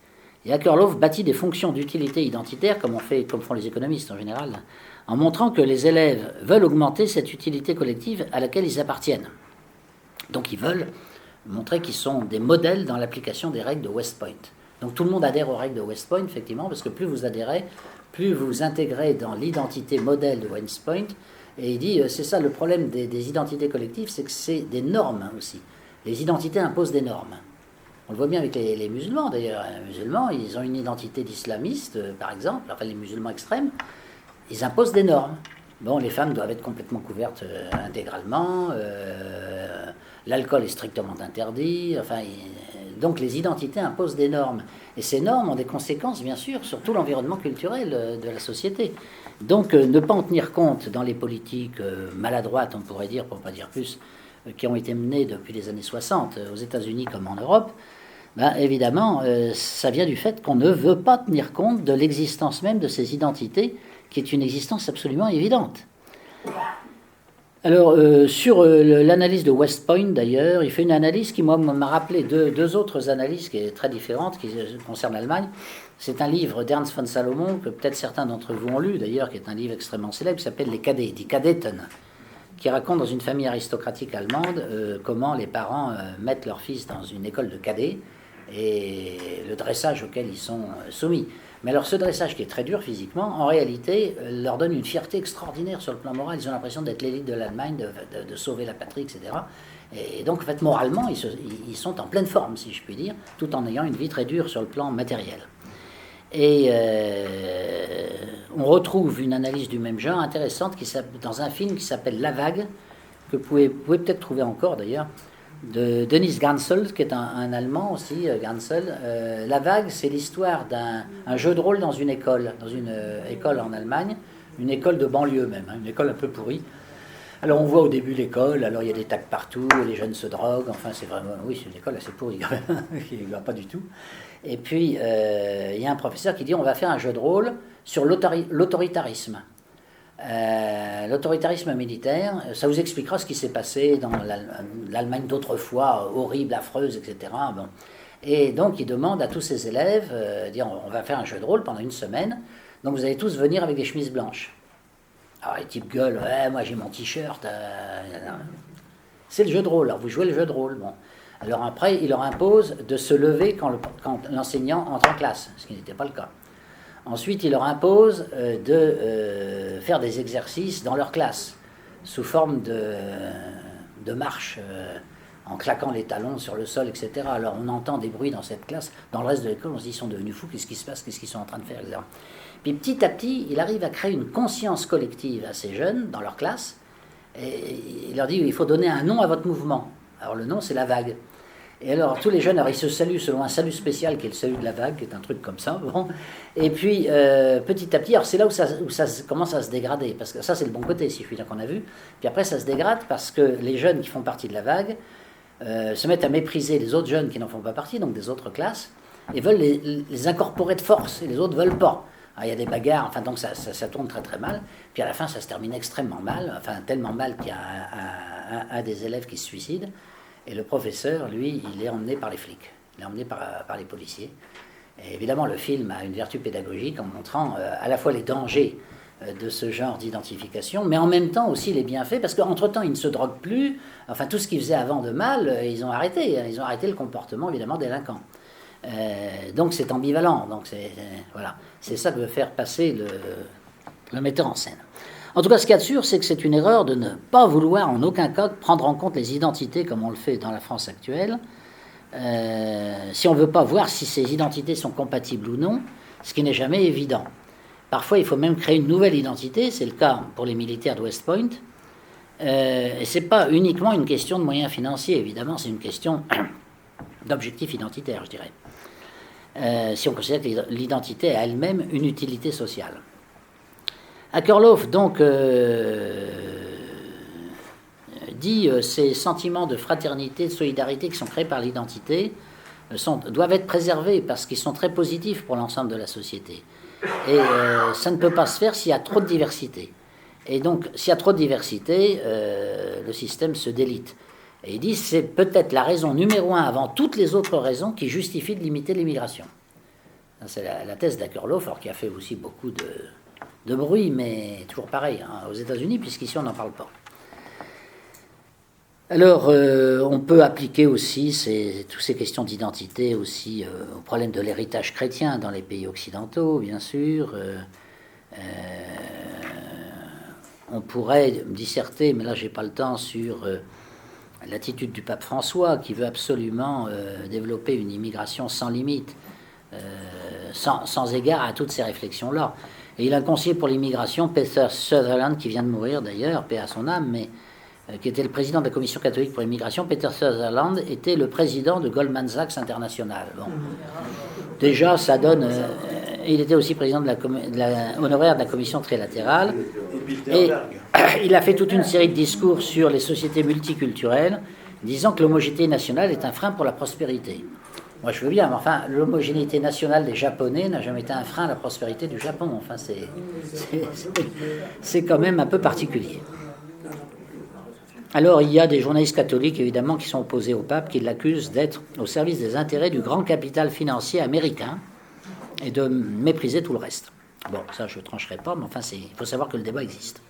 Et Akerlof bâtit des fonctions d'utilité identitaire, comme font les économistes en général, en montrant que les élèves veulent augmenter cette utilité collective à laquelle ils appartiennent. Donc ils veulent montrer qu'ils sont des modèles dans l'application des règles de West Point. Donc tout le monde adhère aux règles de West Point, effectivement, parce que plus vous adhérez, plus vous intégrez dans l'identité modèle de West Point. Et il dit, c'est ça le problème des identités collectives, c'est que c'est des normes aussi. Les identités imposent des normes. On le voit bien avec les musulmans, d'ailleurs. Les musulmans, ils ont une identité d'islamiste, par exemple, enfin les musulmans extrêmes, ils imposent des normes. Bon, les femmes doivent être complètement couvertes intégralement, l'alcool est strictement interdit, enfin, donc les identités imposent des normes. Et ces normes ont des conséquences, bien sûr, sur tout l'environnement culturel de la société. Donc, ne pas en tenir compte dans les politiques maladroites, on pourrait dire, pour ne pas dire plus, qui ont été menées depuis les années 60, aux États-Unis comme en Europe, ben, évidemment, ça vient du fait qu'on ne veut pas tenir compte de l'existence même de ces identités, qui est une existence absolument évidente. Alors, sur l'analyse de West Point, d'ailleurs, il fait une analyse qui, moi, m'a rappelé deux autres analyses qui sont très différentes, qui concernent l'Allemagne. C'est un livre d'Ernst von Salomon, que peut-être certains d'entre vous ont lu, d'ailleurs, qui est un livre extrêmement célèbre, qui s'appelle Les Cadets, Die Kadetten, qui raconte dans une famille aristocratique allemande comment les parents mettent leurs fils dans une école de cadets et le dressage auquel ils sont soumis. Mais alors ce dressage qui est très dur physiquement, en réalité, leur donne une fierté extraordinaire sur le plan moral. Ils ont l'impression d'être l'élite de l'Allemagne, de sauver la patrie, etc. Et donc, en fait, moralement, ils sont en pleine forme, si je puis dire, tout en ayant une vie très dure sur le plan matériel. Et on retrouve une analyse du même genre intéressante dans un film qui s'appelle La Vague, que vous pouvez peut-être trouver encore d'ailleurs, de Dennis Gansel, qui est un Allemand aussi, Gansel. La Vague, c'est l'histoire d'un jeu de rôle dans une école en Allemagne, une école de banlieue même, hein, une école un peu pourrie. Alors on voit au début l'école, alors il y a des tacs partout, les jeunes se droguent, enfin c'est vraiment, oui c'est une école assez pourrie quand même, qui ne va pas du tout. Et puis il y a un professeur qui dit on va faire un jeu de rôle sur l'autoritarisme. L'autoritarisme militaire, ça vous expliquera ce qui s'est passé dans l'Allemagne d'autrefois, horrible, affreuse, etc. Bon. Et donc il demande à tous ses élèves, on va faire un jeu de rôle pendant une semaine, donc vous allez tous venir avec des chemises blanches. Alors les types gueulent, ouais, moi j'ai mon t-shirt. C'est le jeu de rôle, alors vous jouez le jeu de rôle. Bon. Alors après, il leur impose de se lever quand l'enseignant entre en classe, ce qui n'était pas le cas. Ensuite, il leur impose de faire des exercices dans leur classe, sous forme de marche, en claquant les talons sur le sol, etc. Alors on entend des bruits dans cette classe. Dans le reste de l'école, on se dit, ils sont devenus fous, qu'est-ce qui se passe, qu'est-ce qu'ils sont en train de faire, etc. Puis petit à petit, il arrive à créer une conscience collective à ces jeunes dans leur classe. Et il leur dit, il faut donner un nom à votre mouvement. Alors le nom, c'est la vague. Et alors tous les jeunes, alors, ils se saluent selon un salut spécial qui est le salut de la vague, qui est un truc comme ça. Bon. Et puis petit à petit, alors c'est là où ça commence à se dégrader, parce que ça c'est le bon côté, si je puis dire, qu'on a vu. Puis après ça se dégrade parce que les jeunes qui font partie de la vague se mettent à mépriser les autres jeunes qui n'en font pas partie, donc des autres classes, et veulent les incorporer de force, et les autres veulent pas. Alors, il y a des bagarres, enfin donc ça tourne très très mal. Puis à la fin ça se termine extrêmement mal, enfin tellement mal qu'il y a un des élèves qui se suicide. Et le professeur, lui, il est emmené par les flics, il est emmené par les policiers. Et évidemment, le film a une vertu pédagogique en montrant à la fois les dangers de ce genre d'identification, mais en même temps aussi les bienfaits, parce qu'entre-temps, ils ne se droguent plus. Enfin, tout ce qu'ils faisaient avant de mal, ils ont arrêté. Ils ont arrêté le comportement, évidemment, délinquant. Donc c'est ambivalent. Donc voilà, c'est ça que veut faire passer le metteur en scène. En tout cas, ce qu'il y a de sûr, c'est que c'est une erreur de ne pas vouloir en aucun cas prendre en compte les identités comme on le fait dans la France actuelle. Si on ne veut pas voir si ces identités sont compatibles ou non, ce qui n'est jamais évident. Parfois, il faut même créer une nouvelle identité, c'est le cas pour les militaires de West Point. Et ce n'est pas uniquement une question de moyens financiers, évidemment, c'est une question d'objectif identitaire, je dirais. Si on considère que l'identité a elle-même une utilité sociale. Akerlof, donc, dit ces sentiments de fraternité, de solidarité qui sont créés par l'identité doivent être préservés parce qu'ils sont très positifs pour l'ensemble de la société. Et ça ne peut pas se faire s'il y a trop de diversité. Et donc, s'il y a trop de diversité, le système se délite. Et il dit c'est peut-être la raison numéro 1 avant toutes les autres raisons qui justifient de limiter l'immigration. C'est la thèse d'Akerlof, qui a fait aussi beaucoup de bruit, mais toujours pareil, aux États-Unis, puisqu'ici on n'en parle pas. Alors, on peut appliquer aussi toutes ces questions d'identité aussi au problème de l'héritage chrétien dans les pays occidentaux, bien sûr. On pourrait disserter, mais là j'ai pas le temps, sur l'attitude du pape François, qui veut absolument développer une immigration sans limite, sans égard à toutes ces réflexions-là. Et il a un conseiller pour l'immigration, Peter Sutherland, qui vient de mourir d'ailleurs, paix à son âme, mais qui était le président de la Commission catholique pour l'immigration. Peter Sutherland était le président de Goldman Sachs International. Bon. Déjà, ça donne... il était aussi président honoraire de la Commission trilatérale. Et il a fait toute une série de discours sur les sociétés multiculturelles, disant que l'homogénéité nationale est un frein pour la prospérité. Moi, je veux bien, mais enfin, l'homogénéité nationale des Japonais n'a jamais été un frein à la prospérité du Japon. Enfin, c'est quand même un peu particulier. Alors, il y a des journalistes catholiques, évidemment, qui sont opposés au pape, qui l'accusent d'être au service des intérêts du grand capital financier américain et de mépriser tout le reste. Bon, ça, je ne trancherai pas, mais enfin, il faut savoir que le débat existe.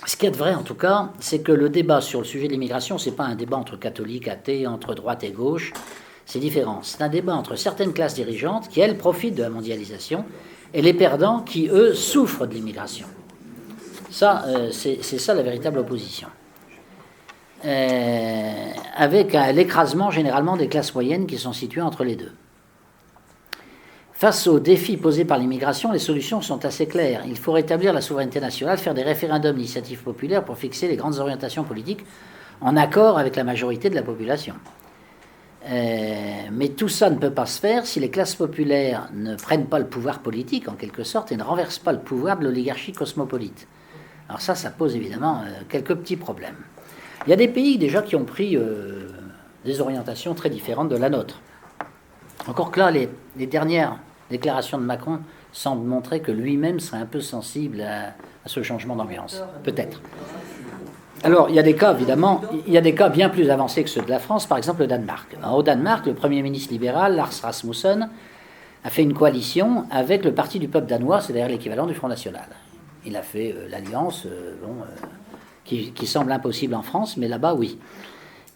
Ce qui est vrai, en tout cas, c'est que le débat sur le sujet de l'immigration, ce n'est pas un débat entre catholiques, athées, entre droite et gauche. C'est différent. C'est un débat entre certaines classes dirigeantes qui, elles, profitent de la mondialisation et les perdants qui, eux, souffrent de l'immigration. Ça, c'est ça la véritable opposition. Avec l'écrasement généralement des classes moyennes qui sont situées entre les deux. Face aux défis posés par l'immigration, les solutions sont assez claires. Il faut rétablir la souveraineté nationale, faire des référendums d'initiative populaire pour fixer les grandes orientations politiques en accord avec la majorité de la population. Mais tout ça ne peut pas se faire si les classes populaires ne prennent pas le pouvoir politique, en quelque sorte, et ne renversent pas le pouvoir de l'oligarchie cosmopolite. Alors ça pose évidemment quelques petits problèmes. Il y a des pays déjà qui ont pris des orientations très différentes de la nôtre. Encore que là, les dernières déclarations de Macron semblent montrer que lui-même serait un peu sensible à ce changement d'ambiance. Peut-être. Alors, il y a des cas, évidemment, il y a des cas bien plus avancés que ceux de la France, par exemple le Danemark. Alors, au Danemark, le Premier ministre libéral, Lars Rasmussen, a fait une coalition avec le Parti du peuple danois, c'est-à-dire l'équivalent du Front National. Il a fait l'alliance qui semble impossible en France, mais là-bas, oui.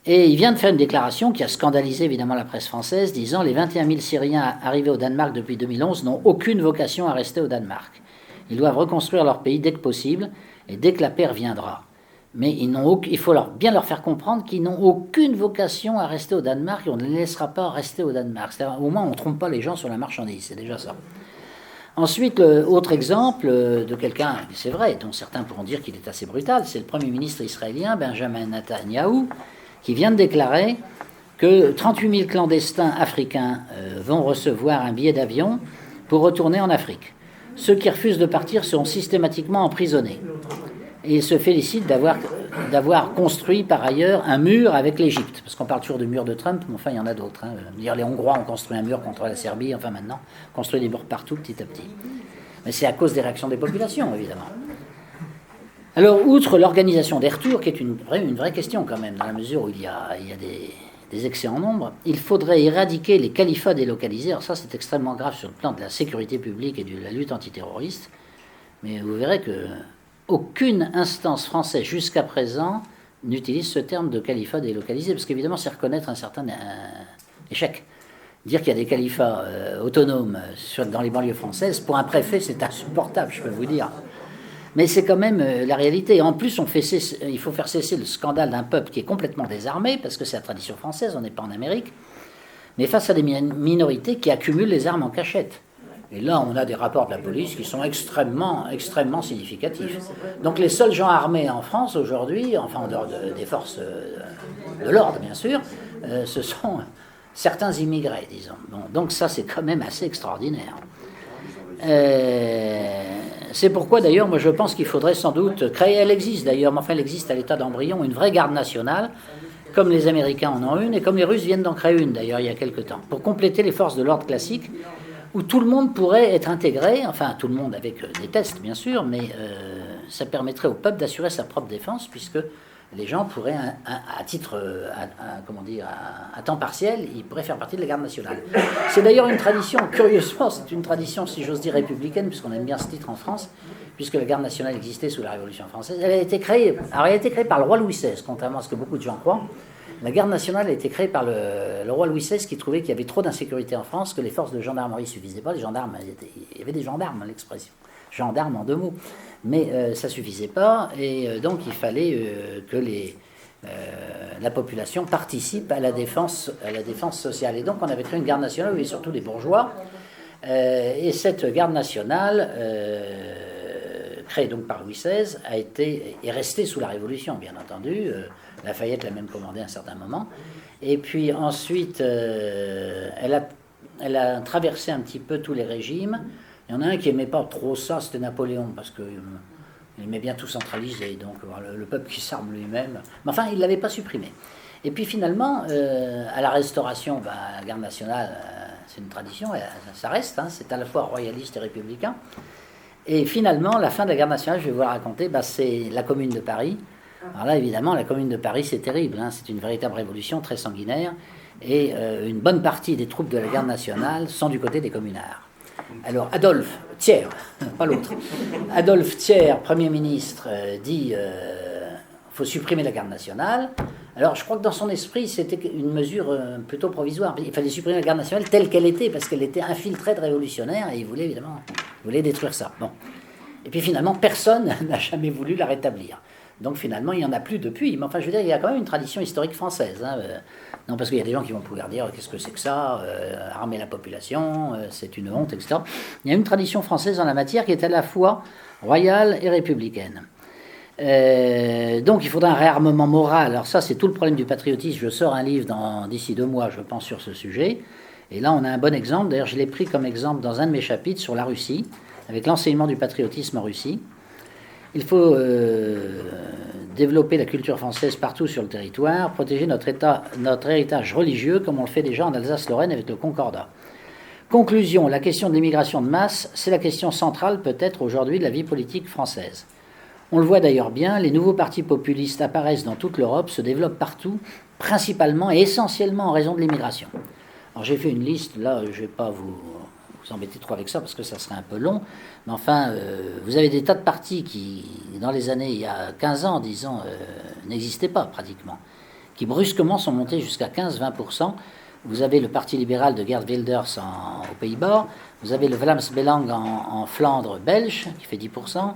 Et il vient de faire une déclaration qui a scandalisé évidemment la presse française, disant « Les 21 000 Syriens arrivés au Danemark depuis 2011 n'ont aucune vocation à rester au Danemark. Ils doivent reconstruire leur pays dès que possible et dès que la paix reviendra. Mais il faut bien leur faire comprendre qu'ils n'ont aucune vocation à rester au Danemark et on ne les laissera pas rester au Danemark. C'est-à-dire, au moins, on ne trompe pas les gens sur la marchandise, c'est déjà ça. » Ensuite, autre exemple de quelqu'un, c'est vrai, dont certains pourront dire qu'il est assez brutal, c'est le Premier ministre israélien, Benjamin Netanyahou, qui vient de déclarer que 38 000 clandestins africains vont recevoir un billet d'avion pour retourner en Afrique. Ceux qui refusent de partir seront systématiquement emprisonnés. Et il se félicite d'avoir construit par ailleurs un mur avec l'Égypte. Parce qu'on parle toujours du mur de Trump, mais enfin il y en a d'autres. Hein. Les Hongrois ont construit un mur contre la Serbie, enfin maintenant, construit des murs partout petit à petit. Mais c'est à cause des réactions des populations, évidemment. Alors, outre l'organisation des retours, qui est une vraie question quand même, dans la mesure où il y a des excès en nombre, il faudrait éradiquer les califats délocalisés. Alors ça, c'est extrêmement grave sur le plan de la sécurité publique et de la lutte antiterroriste. Mais vous verrez que aucune instance française jusqu'à présent n'utilise ce terme de califat délocalisé, parce qu'évidemment, c'est reconnaître un certain échec. Dire qu'il y a des califats autonomes dans les banlieues françaises, pour un préfet, c'est insupportable, je peux vous dire. Mais c'est quand même la réalité. En plus, il faut faire cesser le scandale d'un peuple qui est complètement désarmé, parce que c'est la tradition française, on n'est pas en Amérique, mais face à des minorités qui accumulent les armes en cachette. Et là, on a des rapports de la police qui sont extrêmement, extrêmement significatifs. Donc les seuls gens armés en France aujourd'hui, enfin en dehors des forces de l'ordre bien sûr, ce sont certains immigrés, disons. Bon, donc ça, c'est quand même assez extraordinaire. C'est pourquoi d'ailleurs, moi je pense qu'il faudrait sans doute créer, elle existe d'ailleurs, mais enfin elle existe à l'état d'embryon, une vraie garde nationale, comme les Américains en ont une, et comme les Russes viennent d'en créer une d'ailleurs il y a quelque temps, pour compléter les forces de l'ordre classiques, où tout le monde pourrait être intégré, enfin tout le monde avec des tests bien sûr, mais ça permettrait au peuple d'assurer sa propre défense, puisque les gens pourraient, à titre, comment dire, à temps partiel, ils pourraient faire partie de la garde nationale. C'est d'ailleurs une tradition, curieusement, c'est une tradition, si j'ose dire, républicaine, puisqu'on aime bien ce titre en France, puisque la garde nationale existait sous la Révolution française. Elle a été créée par le roi Louis XVI, contrairement à ce que beaucoup de gens croient. La garde nationale a été créée par le roi Louis XVI qui trouvait qu'il y avait trop d'insécurité en France, que les forces de gendarmerie ne suffisaient pas. Les gendarmes, il y avait des gendarmes, l'expression. Gendarmes en 2 mots. Mais ça ne suffisait pas, et donc il fallait que la population participe à la défense sociale. Et donc on avait créé une garde nationale où il y avait surtout des bourgeois. Et cette garde nationale, créée donc par Louis XVI, est restée sous la Révolution, bien entendu. Lafayette l'a même commandée à un certain moment. Et puis ensuite, elle a traversé un petit peu tous les régimes. Il y en a un qui n'aimait pas trop ça, c'était Napoléon, parce qu'il aimait bien tout centraliser, donc le peuple qui s'arme lui-même. Mais enfin, il ne l'avait pas supprimé. Et puis finalement, à la Restauration, la garde nationale, c'est une tradition, ça reste, hein, c'est à la fois royaliste et républicain. Et finalement, la fin de la garde nationale, je vais vous la raconter, c'est la Commune de Paris. Alors là, évidemment, la Commune de Paris, c'est terrible, hein, c'est une véritable révolution très sanguinaire, et une bonne partie des troupes de la garde nationale sont du côté des communards. Alors Adolphe Thiers, pas l'autre, Adolphe Thiers, Premier ministre, dit faut supprimer la garde nationale. Alors je crois que dans son esprit c'était une mesure plutôt provisoire. Il fallait supprimer la garde nationale telle qu'elle était parce qu'elle était infiltrée de révolutionnaires et il voulait évidemment détruire ça. Bon. Et puis finalement personne n'a jamais voulu la rétablir. Donc finalement il n'y en a plus depuis. Mais enfin je veux dire il y a quand même une tradition historique française. Hein, non, parce qu'il y a des gens qui vont pouvoir dire qu'est-ce que c'est que ça, armer la population, c'est une honte, etc. Il y a une tradition française en la matière qui est à la fois royale et républicaine. Donc il faudra un réarmement moral. Alors ça, c'est tout le problème du patriotisme. Je sors un livre d'ici 2 mois, je pense, sur ce sujet. Et là, on a un bon exemple. D'ailleurs, je l'ai pris comme exemple dans un de mes chapitres sur la Russie, avec l'enseignement du patriotisme en Russie. Il faut développer la culture française partout sur le territoire, protéger notre héritage religieux comme on le fait déjà en Alsace-Lorraine avec le Concordat. Conclusion, la question de l'immigration de masse, c'est la question centrale peut-être aujourd'hui de la vie politique française. On le voit d'ailleurs bien, les nouveaux partis populistes apparaissent dans toute l'Europe, se développent partout, principalement et essentiellement en raison de l'immigration. Alors j'ai fait une liste, là je ne vais pas vous embêter trop avec ça parce que ça serait un peu long, mais enfin vous avez des tas de partis qui dans les années il y a 15 ans disons n'existaient pas pratiquement, qui brusquement sont montés jusqu'à 15-20%. Vous avez le Parti libéral de Geert Wilders aux Pays-Bas, vous avez le Vlaams Belang en Flandre belge qui fait 10%,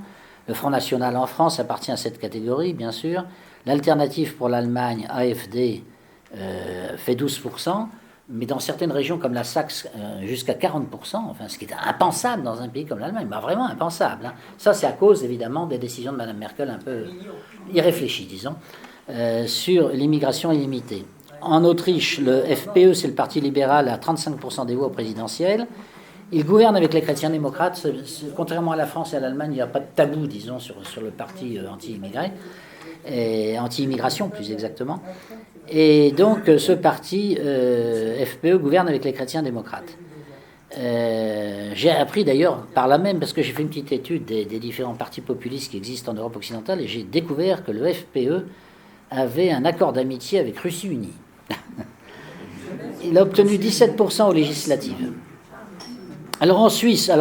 le Front National en France appartient à cette catégorie bien sûr, l'Alternative pour l'Allemagne AFD fait 12%, mais dans certaines régions comme la Saxe, jusqu'à 40%, enfin, ce qui est impensable dans un pays comme l'Allemagne, bah, vraiment impensable. Hein. Ça, c'est à cause, évidemment, des décisions de Mme Merkel un peu irréfléchies, disons, sur l'immigration illimitée. En Autriche, le FPE, c'est le parti libéral, à 35% des voix au présidentiel. Il gouverne avec les chrétiens démocrates. Contrairement à la France et à l'Allemagne, il n'y a pas de tabou, disons, sur le parti anti-immigré, et anti-immigration, plus exactement. Et donc, ce parti, FPE, gouverne avec les chrétiens démocrates. J'ai appris d'ailleurs par là même, parce que j'ai fait une petite étude des différents partis populistes qui existent en Europe occidentale, et j'ai découvert que le FPE avait un accord d'amitié avec Russie Unie. Il a obtenu 17% aux législatives. Alors en Suisse,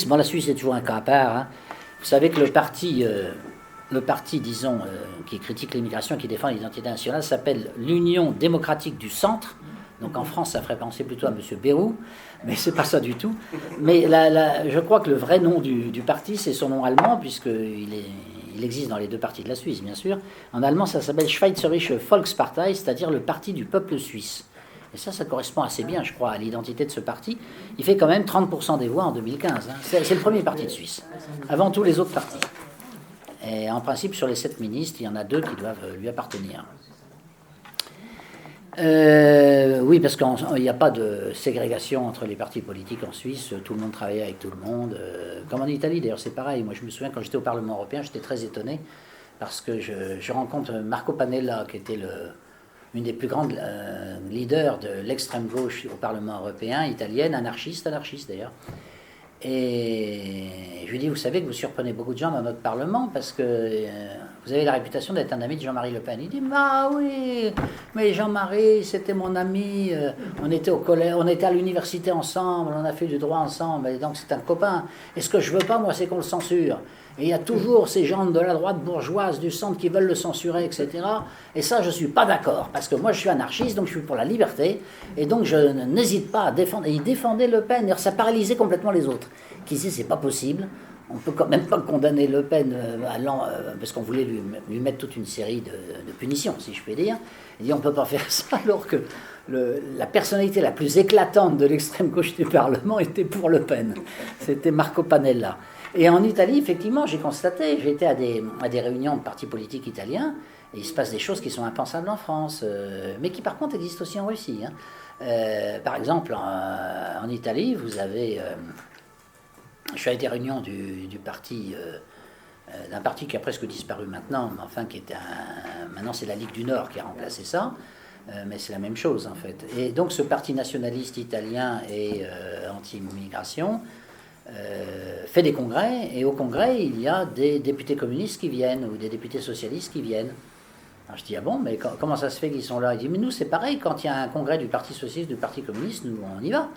bon, la Suisse est toujours un cas à part. Hein. Vous savez que le parti, disons, qui critique l'immigration, qui défend l'identité nationale, s'appelle l'Union démocratique du centre. Donc en France, ça ferait penser plutôt à M. Bayrou, mais c'est pas ça du tout. Mais je crois que le vrai nom du parti, c'est son nom allemand, puisqu'il existe dans les 2 parties de la Suisse, bien sûr. En allemand, ça s'appelle Schweizerische Volkspartei, c'est-à-dire le parti du peuple suisse. Et ça correspond assez bien, je crois, à l'identité de ce parti. Il fait quand même 30% des voix en 2015. Hein. C'est le premier parti de Suisse, avant tous les autres partis. Et en principe, sur les 7 ministres, il y en a 2 qui doivent lui appartenir. Oui, parce qu'il n'y a pas de ségrégation entre les partis politiques en Suisse. Tout le monde travaille avec tout le monde. Comme en Italie, d'ailleurs, c'est pareil. Moi, je me souviens, quand j'étais au Parlement européen, j'étais très étonné parce que je rencontre Marco Pannella, qui était une des plus grandes leaders de l'extrême gauche au Parlement européen, italienne, anarchiste d'ailleurs. Et je lui dis, vous savez que vous surprenez beaucoup de gens dans notre Parlement parce que vous avez la réputation d'être un ami de Jean-Marie Le Pen. Il dit, ah oui, mais Jean-Marie, c'était mon ami, on était au collège, on était à l'université ensemble, on a fait du droit ensemble, et donc c'est un copain. Et ce que je veux pas, moi, c'est qu'on le censure. Et il y a toujours ces gens de la droite bourgeoise, du centre, qui veulent le censurer, etc. Et ça, je ne suis pas d'accord, parce que moi, je suis anarchiste, donc je suis pour la liberté, et donc je n'hésite pas à défendre. Et il défendait Le Pen, et ça paralysait complètement les autres, qui disaient, c'est pas possible, on peut quand même pas condamner Le Pen, parce qu'on voulait lui mettre toute une série de punitions, si je puis dire. Il dit, on ne peut pas faire ça, alors que la personnalité la plus éclatante de l'extrême gauche du Parlement était pour Le Pen. C'était Marco Pannella. Et en Italie, effectivement, j'ai constaté, j'ai été à des réunions de partis politiques italiens, et il se passe des choses qui sont impensables en France, mais qui par contre existent aussi en Russie. Par exemple, en Italie, vous avez... je suis à des réunions du parti... d'un parti qui a presque disparu maintenant, mais enfin qui était maintenant c'est la Ligue du Nord qui a remplacé ça, mais c'est la même chose en fait. Et donc ce parti nationaliste italien et anti-immigration fait des congrès, et au congrès il y a des députés communistes qui viennent ou des députés socialistes qui viennent. Alors je dis, ah bon, mais comment ça se fait qu'ils sont là? Il dit, mais nous c'est pareil, quand il y a un congrès du parti socialiste, du parti communiste, nous on y va.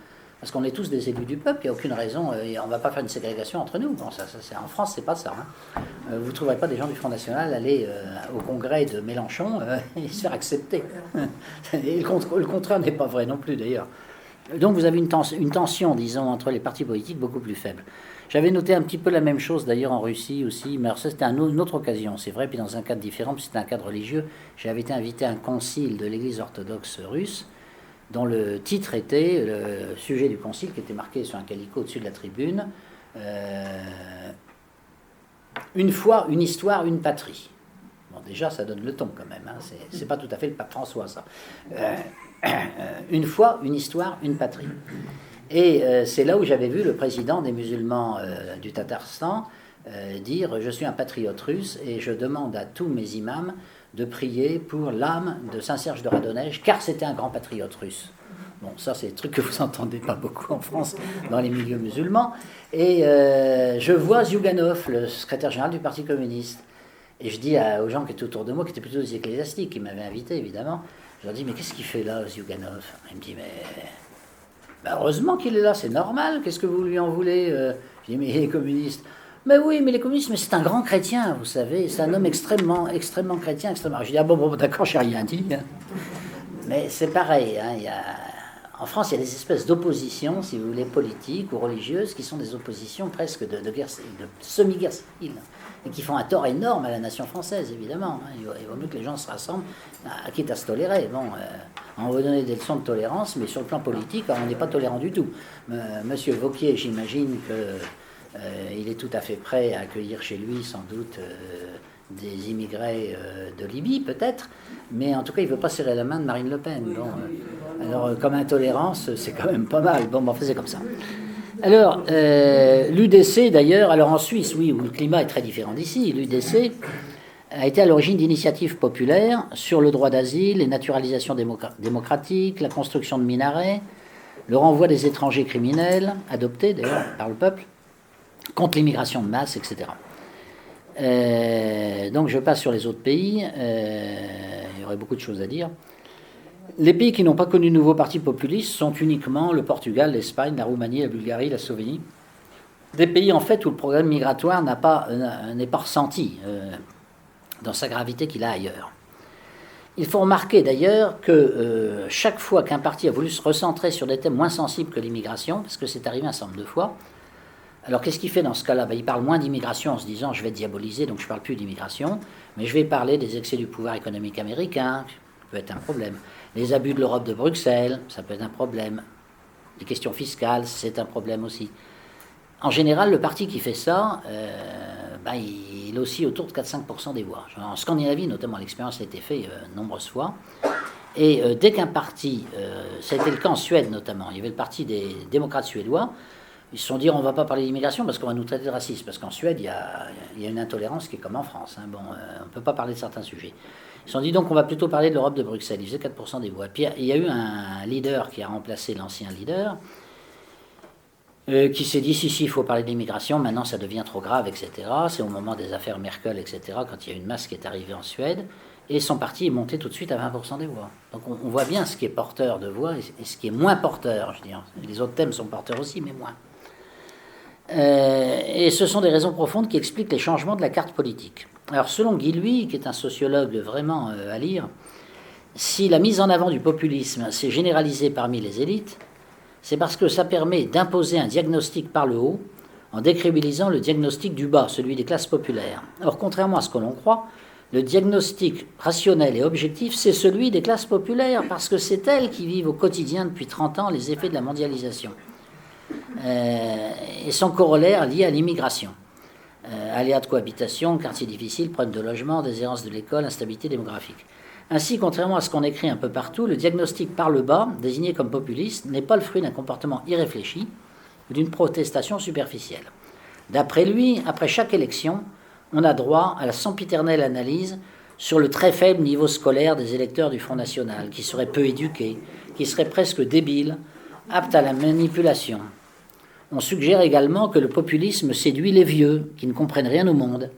Parce qu'on est tous des élus du peuple, il n'y a aucune raison, on ne va pas faire une ségrégation entre nous. Bon, en France, c'est pas ça. Vous ne trouverez pas des gens du Front National aller au congrès de Mélenchon et se faire accepter. Et le contraire n'est pas vrai non plus, d'ailleurs. Donc vous avez une tension, disons, entre les partis politiques beaucoup plus faible. J'avais noté un petit peu la même chose, d'ailleurs, en Russie aussi, mais alors ça, c'était une autre occasion, c'est vrai, puis dans un cadre différent, puis c'était un cadre religieux. J'avais été invité à un concile de l'Église orthodoxe russe, dont le titre était, le sujet du concile, qui était marqué sur un calicot au-dessus de la tribune, une foi, une histoire, une patrie. Bon, déjà, ça donne le ton quand même, hein. C'est pas tout à fait le pape François, ça. Une foi, une histoire, une patrie. Et c'est là où j'avais vu le président des musulmans du Tatarstan dire « Je suis un patriote russe et je demande à tous mes imams de prier pour l'âme de Saint-Serge de Radonège, car c'était un grand patriote russe. » Bon, ça, c'est des trucs que vous n'entendez pas beaucoup en France, dans les milieux musulmans. Et je vois Zyuganov, le secrétaire général du Parti communiste. Et je dis aux gens qui étaient autour de moi, qui étaient plutôt des ecclésiastiques, qui m'avaient invité, évidemment, je leur dis, mais qu'est-ce qu'il fait là, Zyuganov? Il me dit, mais heureusement qu'il est là, c'est normal, qu'est-ce que vous lui en voulez? Je dis, mais il est communiste. Mais oui, mais les communistes, mais c'est un grand chrétien, vous savez, c'est un homme extrêmement chrétien, extrêmement... Je dis, ah bon, d'accord, j'ai rien dit. Hein. Mais c'est pareil, hein, en France, il y a des espèces d'oppositions, si vous voulez, politiques ou religieuses, qui sont des oppositions presque de semi-guerre civile, et qui font un tort énorme à la nation française, évidemment. Hein. Il vaut mieux que les gens se rassemblent, quitte à se tolérer. Bon, on va donner des leçons de tolérance, mais sur le plan politique, on n'est pas tolérant du tout. Monsieur Wauquiez, j'imagine qu'il est tout à fait prêt à accueillir chez lui, sans doute, des immigrés de Libye, peut-être, mais en tout cas, il ne veut pas serrer la main de Marine Le Pen. Bon, alors, comme intolérance, c'est quand même pas mal. Bon, c'est comme ça. Alors, l'UDC, d'ailleurs, alors en Suisse, oui, où le climat est très différent d'ici, l'UDC a été à l'origine d'initiatives populaires sur le droit d'asile, les naturalisations démocratiques, la construction de minarets, le renvoi des étrangers criminels, adoptés d'ailleurs par le peuple, contre l'immigration de masse, etc. Donc je passe sur les autres pays, il y aurait beaucoup de choses à dire. Les pays qui n'ont pas connu de nouveaux partis populistes sont uniquement le Portugal, l'Espagne, la Roumanie, la Bulgarie, la Slovénie. Des pays en fait où le problème migratoire n'est pas ressenti dans sa gravité qu'il a ailleurs. Il faut remarquer d'ailleurs que chaque fois qu'un parti a voulu se recentrer sur des thèmes moins sensibles que l'immigration, parce que c'est arrivé un certain nombre de fois, alors qu'est-ce qu'il fait dans ce cas-là? Il parle moins d'immigration en se disant je vais diaboliser, donc je ne parle plus d'immigration, mais je vais parler des excès du pouvoir économique américain, ça peut être un problème. Les abus de l'Europe de Bruxelles, ça peut être un problème. Les questions fiscales, c'est un problème aussi. En général, le parti qui fait ça, il est aussi autour de 4-5% des voix. En Scandinavie, notamment, l'expérience a été faite nombreuses fois. Et dès qu'un parti, ça a été le cas en Suède notamment, il y avait le parti des démocrates suédois, ils se sont dit on ne va pas parler d'immigration parce qu'on va nous traiter de racistes. Parce qu'en Suède, il y a une intolérance qui est comme en France. Hein. Bon, on ne peut pas parler de certains sujets. Ils se sont dit donc on va plutôt parler de l'Europe de Bruxelles. Ils faisaient 4% des voix. Puis il y a eu un leader qui a remplacé l'ancien leader. qui s'est dit si, il faut parler de l'immigration, maintenant ça devient trop grave, etc. C'est au moment des affaires Merkel, etc., quand il y a une masse qui est arrivée en Suède, et son parti est monté tout de suite à 20% des voix. Donc on voit bien ce qui est porteur de voix et ce qui est moins porteur, je dirais. Les autres thèmes sont porteurs aussi, mais moins. Et ce sont des raisons profondes qui expliquent les changements de la carte politique. Alors selon Guy Luy, qui est un sociologue vraiment à lire, si la mise en avant du populisme s'est généralisée parmi les élites, c'est parce que ça permet d'imposer un diagnostic par le haut en décrédibilisant le diagnostic du bas, celui des classes populaires. Or, contrairement à ce que l'on croit, le diagnostic rationnel et objectif, c'est celui des classes populaires, parce que c'est elles qui vivent au quotidien depuis 30 ans les effets de la mondialisation. Et son corollaire lié à l'immigration. Aléas de cohabitation, quartiers difficiles, problèmes de logement, déshérence de l'école, instabilité démographique. Ainsi, contrairement à ce qu'on écrit un peu partout, le diagnostic par le bas, désigné comme populiste, n'est pas le fruit d'un comportement irréfléchi ou d'une protestation superficielle. D'après lui, après chaque élection, on a droit à la sempiternelle analyse sur le très faible niveau scolaire des électeurs du Front National, qui seraient peu éduqués, qui seraient presque débiles, aptes à la manipulation. On suggère également que le populisme séduit les vieux, qui ne comprennent rien au monde.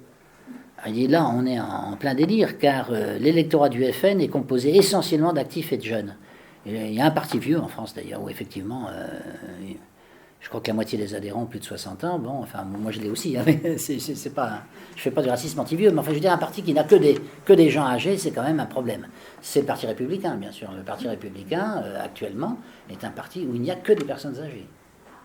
Il dit là, on est en plein délire, car l'électorat du FN est composé essentiellement d'actifs et de jeunes. Il y a un parti vieux en France d'ailleurs, où effectivement, je crois que la moitié des adhérents ont plus de 60 ans. Bon, enfin, moi je l'ai aussi, hein, mais c'est pas, je fais pas du racisme anti-vieux, mais enfin, je veux dire, un parti qui n'a que des gens âgés, c'est quand même un problème. C'est le Parti républicain, bien sûr. Le Parti républicain, actuellement, est un parti où il n'y a que des personnes âgées.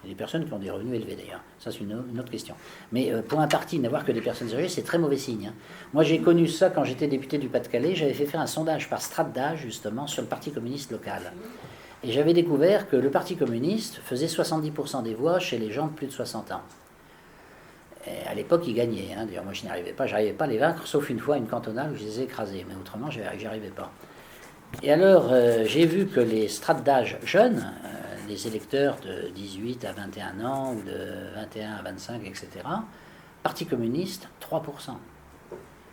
Il y a des personnes qui ont des revenus élevés d'ailleurs, ça c'est une autre question. Mais pour un parti, n'avoir que des personnes âgées, c'est très mauvais signe. Hein. Moi j'ai connu ça quand j'étais député du Pas-de-Calais, j'avais fait faire un sondage par strate d'âge justement sur le Parti communiste local. Et j'avais découvert que le Parti communiste faisait 70% des voix chez les gens de plus de 60 ans. Et à l'époque, ils gagnaient. Hein. D'ailleurs, moi je n'y arrivais pas, j'arrivais pas à les vaincre, sauf une fois une cantonale où je les ai écrasés, mais autrement, j'y arrivais pas. Et alors, j'ai vu que les strates d'âge jeunes, les électeurs de 18 à 21 ans ou de 21 à 25, etc., Parti communiste, 3%.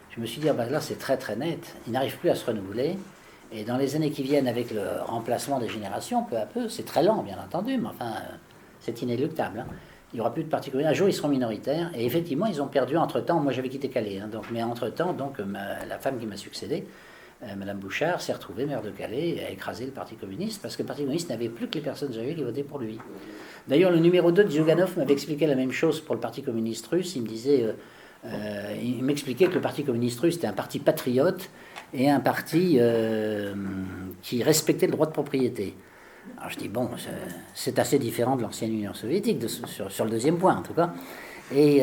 Je me suis dit, ah ben là c'est très très net, ils n'arrivent plus à se renouveler, et dans les années qui viennent avec le remplacement des générations, peu à peu, c'est très lent bien entendu, mais enfin c'est inéluctable. Hein. Il n'y aura plus de Parti communiste, un jour ils seront minoritaires, et effectivement ils ont perdu entre-temps, moi j'avais quitté Calais, hein, donc, mais entre-temps, donc, la femme qui m'a succédé, Madame Bouchard s'est retrouvée maire de Calais et a écrasé le Parti communiste parce que le Parti communiste n'avait plus que les personnes âgées qui votaient pour lui. D'ailleurs, le numéro 2 de Zyuganov m'avait expliqué la même chose pour le Parti communiste russe. Il me disait, il m'expliquait que le Parti communiste russe était un parti patriote et un parti qui respectait le droit de propriété. Alors je dis, bon, c'est assez différent de l'ancienne Union soviétique, sur le deuxième point en tout cas. Et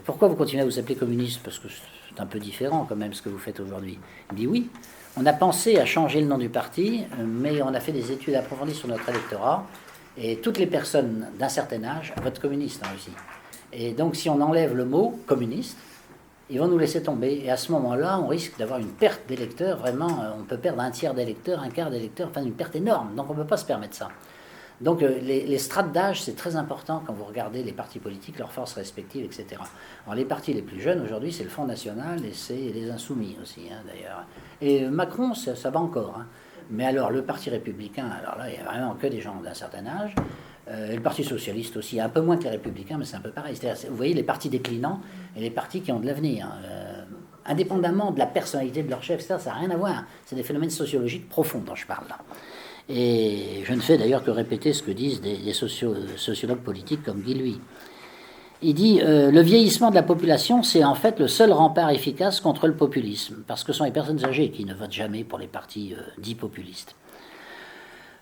pourquoi vous continuez à vous appeler communiste? Parce que c'est un peu différent quand même ce que vous faites aujourd'hui. Il dit oui, on a pensé à changer le nom du parti, mais on a fait des études approfondies sur notre électorat, et toutes les personnes d'un certain âge votent communiste en Russie. Et donc si on enlève le mot communiste, ils vont nous laisser tomber. Et à ce moment-là, on risque d'avoir une perte d'électeurs, vraiment, on peut perdre un tiers d'électeurs, un quart d'électeurs, enfin une perte énorme. Donc on ne peut pas se permettre ça. Donc les strates d'âge, c'est très important quand vous regardez les partis politiques, leurs forces respectives, etc. Alors les partis les plus jeunes aujourd'hui, c'est le Front National et c'est les Insoumis aussi, hein, d'ailleurs. Et Macron, ça va encore. Hein. Mais alors le Parti républicain, alors là, il n'y a vraiment que des gens d'un certain âge. Et le Parti socialiste aussi, un peu moins que les républicains, mais c'est un peu pareil. C'est-à-dire, vous voyez les partis déclinants et les partis qui ont de l'avenir. Indépendamment de la personnalité de leur chef, etc., ça n'a rien à voir. C'est des phénomènes sociologiques profonds dont je parle là. Et je ne fais d'ailleurs que répéter ce que disent des sociologues politiques comme Guy Luy. Il dit le vieillissement de la population, c'est en fait le seul rempart efficace contre le populisme, parce que ce sont les personnes âgées qui ne votent jamais pour les partis dits populistes.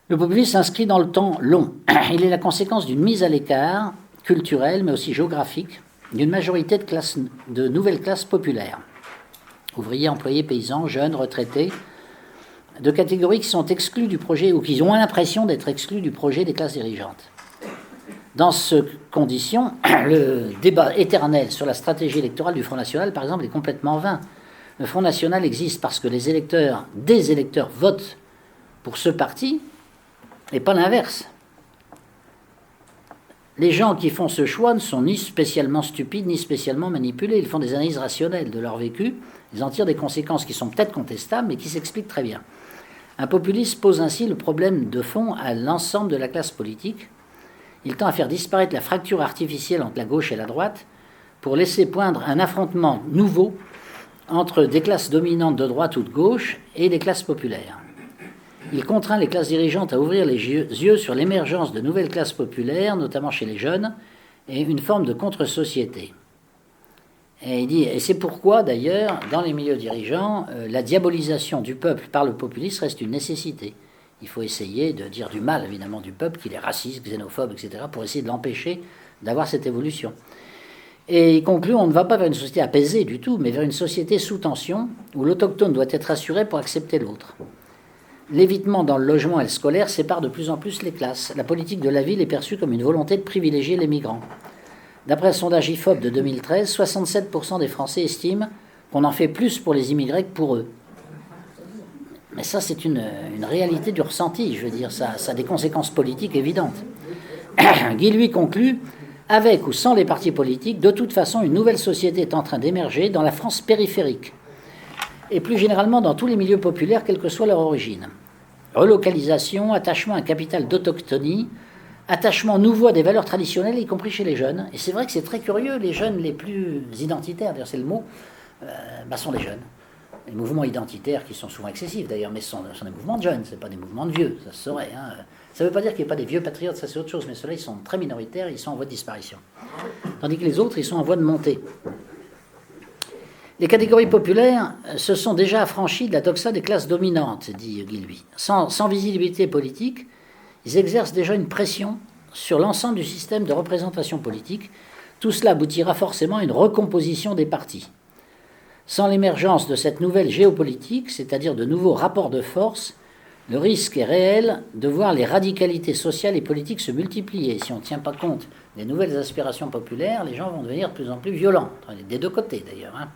Le populisme s'inscrit dans le temps long. Il est la conséquence d'une mise à l'écart culturelle, mais aussi géographique, d'une majorité de nouvelles classes populaires. Ouvriers, employés, paysans, jeunes, retraités, de catégories qui sont exclues du projet ou qui ont l'impression d'être exclues du projet des classes dirigeantes. Dans ces conditions, le débat éternel sur la stratégie électorale du Front National, par exemple, est complètement vain. Le Front National existe parce que des électeurs votent pour ce parti et pas l'inverse. Les gens qui font ce choix ne sont ni spécialement stupides ni spécialement manipulés. Ils font des analyses rationnelles de leur vécu. Ils en tirent des conséquences qui sont peut-être contestables, mais qui s'expliquent très bien. Un populiste pose ainsi le problème de fond à l'ensemble de la classe politique. il tend à faire disparaître la fracture artificielle entre la gauche et la droite pour laisser poindre un affrontement nouveau entre des classes dominantes de droite ou de gauche et les classes populaires. Il contraint les classes dirigeantes à ouvrir les yeux sur l'émergence de nouvelles classes populaires, notamment chez les jeunes, et une forme de contre-société. Et il dit, et c'est pourquoi d'ailleurs, dans les milieux dirigeants, la diabolisation du peuple par le populisme reste une nécessité. Il faut essayer de dire du mal, évidemment, du peuple, qu'il est raciste, xénophobe, etc., pour essayer de l'empêcher d'avoir cette évolution. Et il conclut, on ne va pas vers une société apaisée du tout, mais vers une société sous tension, où l'autochtone doit être assuré pour accepter l'autre. L'évitement dans le logement et le scolaire sépare de plus en plus les classes. La politique de la ville est perçue comme une volonté de privilégier les migrants. D'après le sondage IFOP de 2013, 67% des Français estiment qu'on en fait plus pour les immigrés que pour eux. Mais ça, c'est une réalité du ressenti, je veux dire, ça a des conséquences politiques évidentes. Guy, lui, conclut, avec ou sans les partis politiques, de toute façon, une nouvelle société est en train d'émerger dans la France périphérique, et plus généralement dans tous les milieux populaires, quelle que soit leur origine. Relocalisation, attachement à un capital d'autochtonie, attachement nouveau à des valeurs traditionnelles, y compris chez les jeunes. Et c'est vrai que c'est très curieux, les jeunes les plus identitaires, d'ailleurs c'est le mot, sont les jeunes. Les mouvements identitaires qui sont souvent excessifs d'ailleurs, mais ce sont des mouvements de jeunes, ce n'est pas des mouvements de vieux, ça se saurait. Hein. Ça ne veut pas dire qu'il n'y a pas des vieux patriotes, ça c'est autre chose, mais ceux-là ils sont très minoritaires, ils sont en voie de disparition. Tandis que les autres, ils sont en voie de montée. Les catégories populaires se sont déjà affranchies de la doxa des classes dominantes, dit Guy Lui. Sans visibilité politique, ils exercent déjà une pression sur l'ensemble du système de représentation politique. Tout cela aboutira forcément à une recomposition des partis. Sans l'émergence de cette nouvelle géopolitique, c'est-à-dire de nouveaux rapports de force, le risque est réel de voir les radicalités sociales et politiques se multiplier. Si on ne tient pas compte des nouvelles aspirations populaires, les gens vont devenir de plus en plus violents, des deux côtés d'ailleurs. Hein.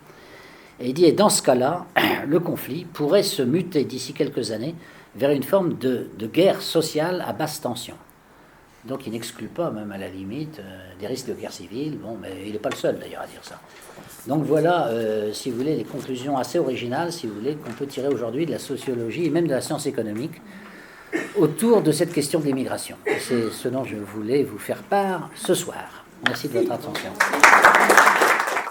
Et il dit, et dans ce cas-là, le conflit pourrait se muter d'ici quelques années vers une forme de guerre sociale à basse tension. Donc il n'exclut pas, même à la limite, des risques de guerre civile. Bon, mais il n'est pas le seul d'ailleurs à dire ça. Donc voilà, si vous voulez, les conclusions assez originales, si vous voulez, qu'on peut tirer aujourd'hui de la sociologie et même de la science économique autour de cette question de l'immigration. C'est ce dont je voulais vous faire part ce soir. Merci de votre attention.